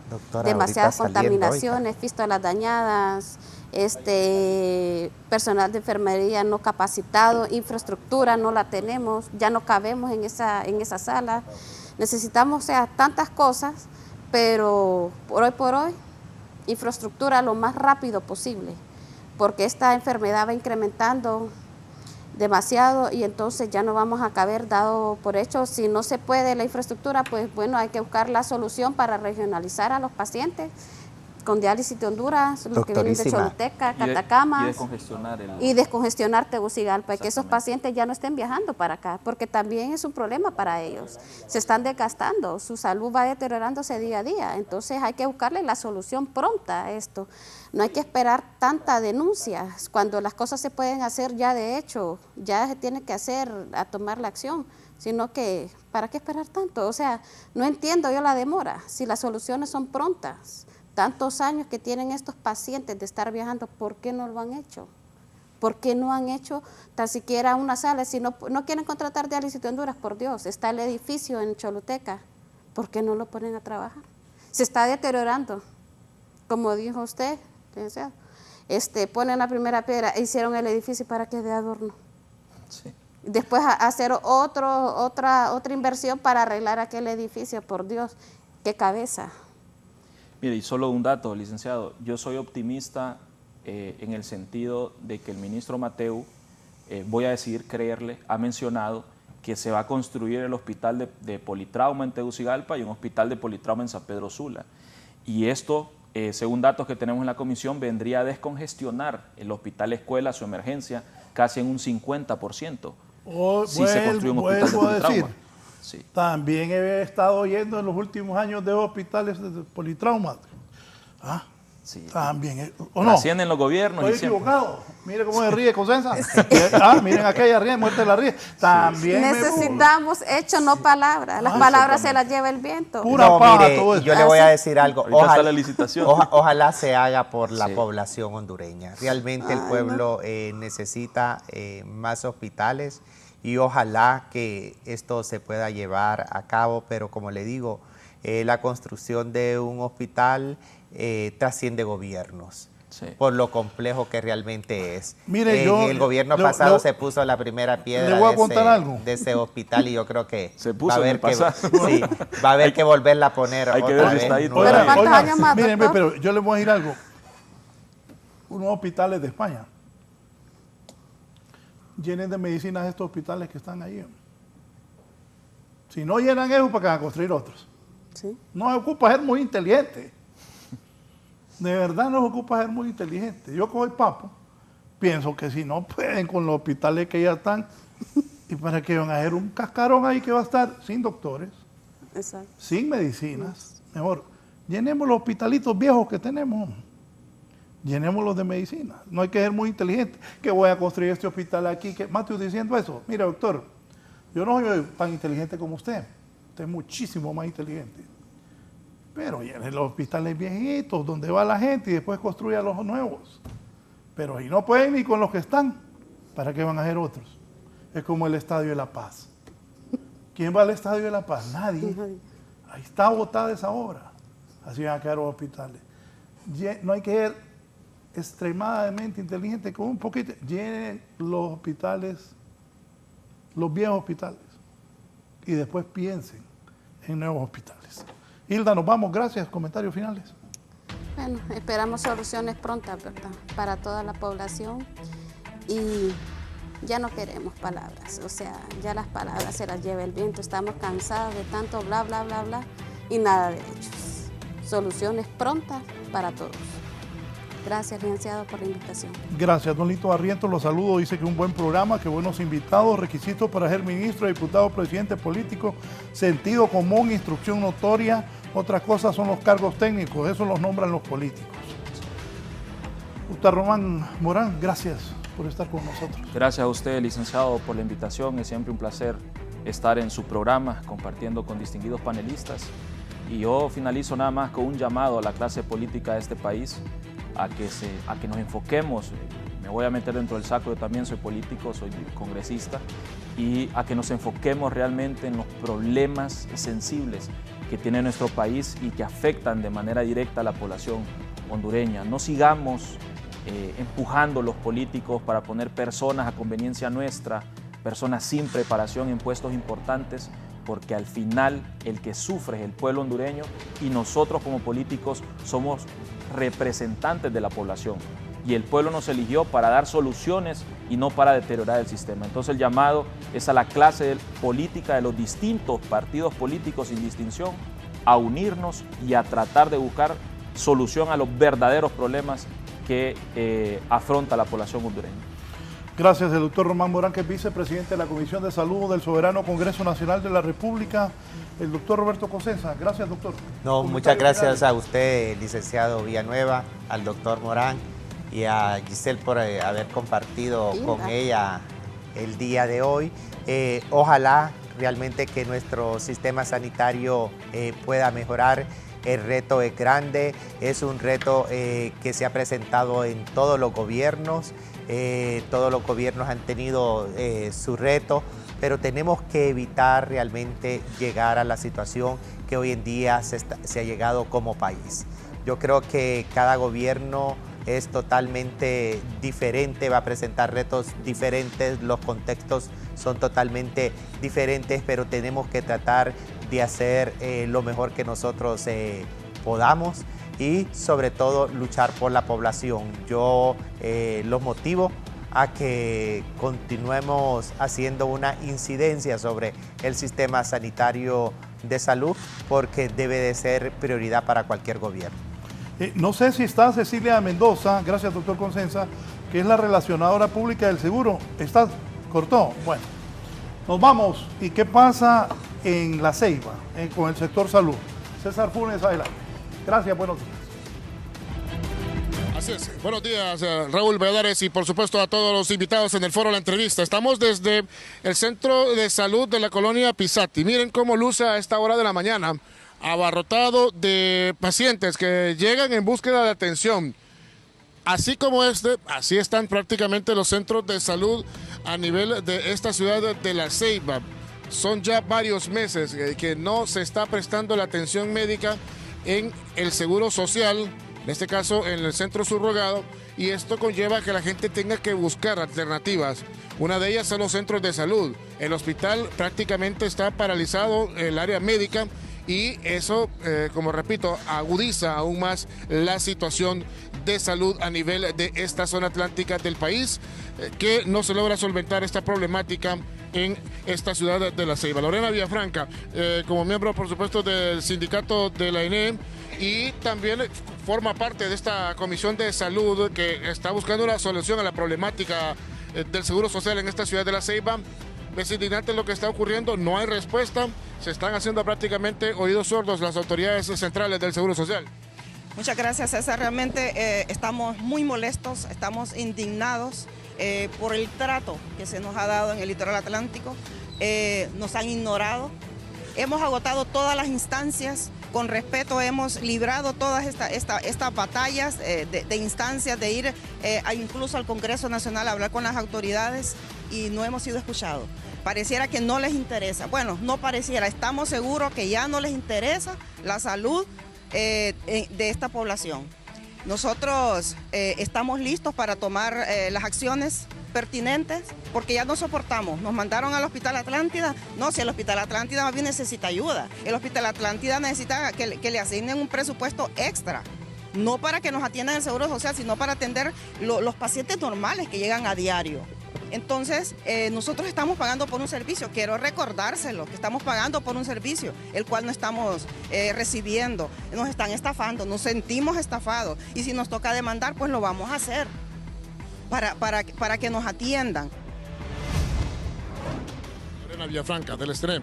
Doctora, demasiadas contaminaciones, fístulas dañadas, personal de enfermería no capacitado, infraestructura no la tenemos, ya no cabemos en esa sala. Necesitamos, o sea, tantas cosas, pero por hoy, infraestructura lo más rápido posible, porque esta enfermedad va incrementando demasiado y entonces ya no vamos a caber, dado por hecho. Si no se puede la infraestructura, pues bueno, hay que buscar la solución para regionalizar a los pacientes con diálisis de Honduras, los que vienen de Choluteca, Catacamas, y descongestionar Tegucigalpa, y que esos pacientes ya no estén viajando para acá, porque también es un problema para ellos. Se están desgastando, su salud va deteriorándose día a día, entonces hay que buscarle la solución pronta a esto. No hay que esperar tanta denuncia, cuando las cosas se pueden hacer ya de hecho, ya se tiene que hacer a tomar la acción, sino que, ¿para qué esperar tanto? O sea, no entiendo yo la demora, si las soluciones son prontas. Tantos años que tienen estos pacientes de estar viajando, ¿por qué no lo han hecho? ¿Por qué no han hecho tan siquiera una sala? Si no quieren contratar diálisis de Honduras, por Dios, está el edificio en Choluteca, ¿por qué no lo ponen a trabajar? Se está deteriorando, como dijo usted, ponen la primera piedra e hicieron el edificio para que de adorno. Sí. Después hacer otra inversión para arreglar aquel edificio, por Dios, qué cabeza. Mire, y solo un dato, licenciado, yo soy optimista en el sentido de que el ministro Mateu, voy a decidir creerle, ha mencionado que se va a construir el hospital de politrauma en Tegucigalpa y un hospital de politrauma en San Pedro Sula. Y esto, según datos que tenemos en la comisión, vendría a descongestionar el hospital escuela, su emergencia, casi en un 50%. Si se construye un hospital de politrauma. Sí. También he estado oyendo en los últimos años de hospitales de politrauma. ¿Ah? Sí. También. ¿O no? Ascienden los gobiernos. Estoy equivocado. Mire cómo se ríe Cosenza. Miren aquella ríe, muerte de la ríe. También necesitamos hechos, no palabras. Las palabras se las lleva el viento. Pura paja, todo eso. Yo le voy a decir algo. Ojalá, la licitación. Ojalá se haga por la población hondureña. Realmente el pueblo necesita más hospitales. Y ojalá que esto se pueda llevar a cabo, pero como le digo, la construcción de un hospital trasciende gobiernos, por lo complejo que realmente es. Mire, el gobierno pasado se puso la primera piedra de ese hospital y yo creo que va a haber que volverla a poner otra vez. Miren, pero yo les voy a decir algo. Unos hospitales de España llenen de medicinas estos hospitales que están ahí. Si no llenan eso, ¿para qué van a construir otros? ¿Sí? No se ocupa ser muy inteligente. De verdad no se ocupa ser muy inteligente. Yo como el papo, pienso que si no pueden con los hospitales que ya están, ¿y para qué van a hacer un cascarón ahí que va a estar sin doctores, sin medicinas? Mejor, llenemos los hospitalitos viejos que tenemos. Llenémoslos de medicina. No hay que ser muy inteligente. Que voy a construir este hospital aquí. Mateo diciendo eso. Mira, doctor, yo no soy tan inteligente como usted. Usted es muchísimo más inteligente. Pero llene los hospitales viejitos donde va la gente y después construya los nuevos. Pero ahí no pueden ni con los que están. ¿Para qué van a hacer otros? Es como el Estadio de La Paz. ¿Quién va al Estadio de La Paz? Nadie. Ahí está botada esa obra. Así van a quedar los hospitales. No hay que ser extremadamente inteligente, con un poquito, llenen los hospitales, los viejos hospitales, y después piensen en nuevos hospitales. Hilda, nos vamos, gracias, comentarios finales. Bueno, esperamos soluciones prontas, ¿verdad?, para toda la población, y ya no queremos palabras, o sea, ya las palabras se las lleva el viento, estamos cansados de tanto bla, bla, bla, bla, y nada de hechos. Soluciones prontas para todos. Gracias, licenciado, por la invitación. Gracias, don Lito Barrientos, los saludo. Dice que un buen programa, que buenos invitados, requisitos para ser ministro, diputado, presidente político, sentido común, instrucción notoria. Otras cosas son los cargos técnicos, eso los nombran los políticos. Usted, Román Morán, gracias por estar con nosotros. Gracias a usted, licenciado, por la invitación. Es siempre un placer estar en su programa, compartiendo con distinguidos panelistas. Y yo finalizo nada más con un llamado a la clase política de este país, a que nos enfoquemos. Me voy a meter dentro del saco, yo también soy político, soy congresista, y a que nos enfoquemos realmente en los problemas sensibles que tiene nuestro país y que afectan de manera directa a la población hondureña. No sigamos empujando los políticos para poner personas a conveniencia nuestra, personas sin preparación en puestos importantes, porque al final el que sufre es el pueblo hondureño y nosotros como políticos somos representantes de la población y el pueblo nos eligió para dar soluciones y no para deteriorar el sistema. Entonces el llamado es a la clase política de los distintos partidos políticos sin distinción a unirnos y a tratar de buscar solución a los verdaderos problemas que afronta la población hondureña. Gracias, el doctor Román Morán, que es vicepresidente de la Comisión de Salud del Soberano Congreso Nacional de la República. El doctor Roberto Cosenza. Gracias, doctor. No, muchas gracias a usted, licenciado Villanueva, al doctor Morán y a Giselle por haber compartido con ella el día de hoy. Ojalá realmente que nuestro sistema sanitario pueda mejorar. El reto es grande, es un reto que se ha presentado en todos los gobiernos. Todos los gobiernos han tenido su reto, pero tenemos que evitar realmente llegar a la situación que hoy en día se ha llegado como país. Yo creo que cada gobierno es totalmente diferente, va a presentar retos diferentes, los contextos son totalmente diferentes, pero tenemos que tratar de hacer lo mejor que nosotros podamos y sobre todo luchar por la población. Yo los motivo a que continuemos haciendo una incidencia sobre el sistema sanitario de salud porque debe de ser prioridad para cualquier gobierno. No sé si está Cecilia Mendoza, gracias doctor Cosenza, que es la relacionadora pública del seguro. ¿Está? ¿Cortó? Bueno, nos vamos. ¿Y qué pasa en La Ceiba, con el sector salud? César Funes, adelante. Gracias, buenos días. Así es. Buenos días, Raúl Valladares, y por supuesto a todos los invitados en el foro de la entrevista. Estamos desde el Centro de Salud de la colonia Pisati. Miren cómo luce a esta hora de la mañana, abarrotado de pacientes que llegan en búsqueda de atención. Así como así están prácticamente los centros de salud a nivel de esta ciudad de La Ceiba. Son ya varios meses que no se está prestando la atención médica en el Seguro Social, en este caso en el centro subrogado, y esto conlleva que la gente tenga que buscar alternativas. Una de ellas son los centros de salud. El hospital prácticamente está paralizado, el área médica, y eso, como repito, agudiza aún más la situación de salud a nivel de esta zona atlántica del país, que no se logra solventar esta problemática en esta ciudad de La Ceiba. Lorena Villafranca, como miembro, por supuesto, del sindicato de la ENE, y también forma parte de esta comisión de salud que está buscando una solución a la problemática del Seguro Social en esta ciudad de La Ceiba. Es indignante lo que está ocurriendo, no hay respuesta, se están haciendo prácticamente oídos sordos las autoridades centrales del Seguro Social. Muchas gracias, César. Realmente estamos muy molestos, estamos indignados por el trato que se nos ha dado en el litoral atlántico. Nos han ignorado, hemos agotado todas las instancias, con respeto hemos librado todas estas batallas de instancias, de ir incluso al Congreso Nacional a hablar con las autoridades y no hemos sido escuchados. Pareciera que no les interesa. Bueno, no pareciera, estamos seguros que ya no les interesa la salud de esta población. Nosotros estamos listos para tomar las acciones pertinentes porque ya no soportamos. Nos mandaron al Hospital Atlántida. No, si el Hospital Atlántida más bien necesita ayuda. El Hospital Atlántida necesita que le asignen un presupuesto extra. No para que nos atiendan el Seguro Social, sino para atender los pacientes normales que llegan a diario. Entonces, nosotros estamos pagando por un servicio, quiero recordárselo, que estamos pagando por un servicio, el cual no estamos recibiendo, nos están estafando, nos sentimos estafados, y si nos toca demandar, pues lo vamos a hacer, para que nos atiendan. Villafranca, del Extrem,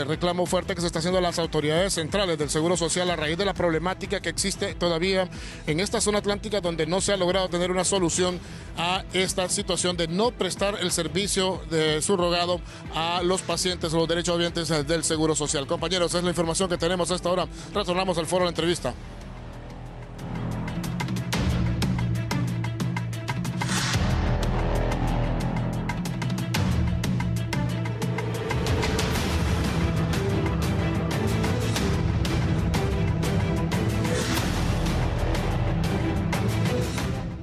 reclamo fuerte que se está haciendo a las autoridades centrales del Seguro Social a raíz de la problemática que existe todavía en esta zona atlántica, donde no se ha logrado tener una solución a esta situación de no prestar el servicio de subrogado a los pacientes o los derechohabientes del Seguro Social. Compañeros, es la información que tenemos a esta hora. Retornamos al foro de la entrevista.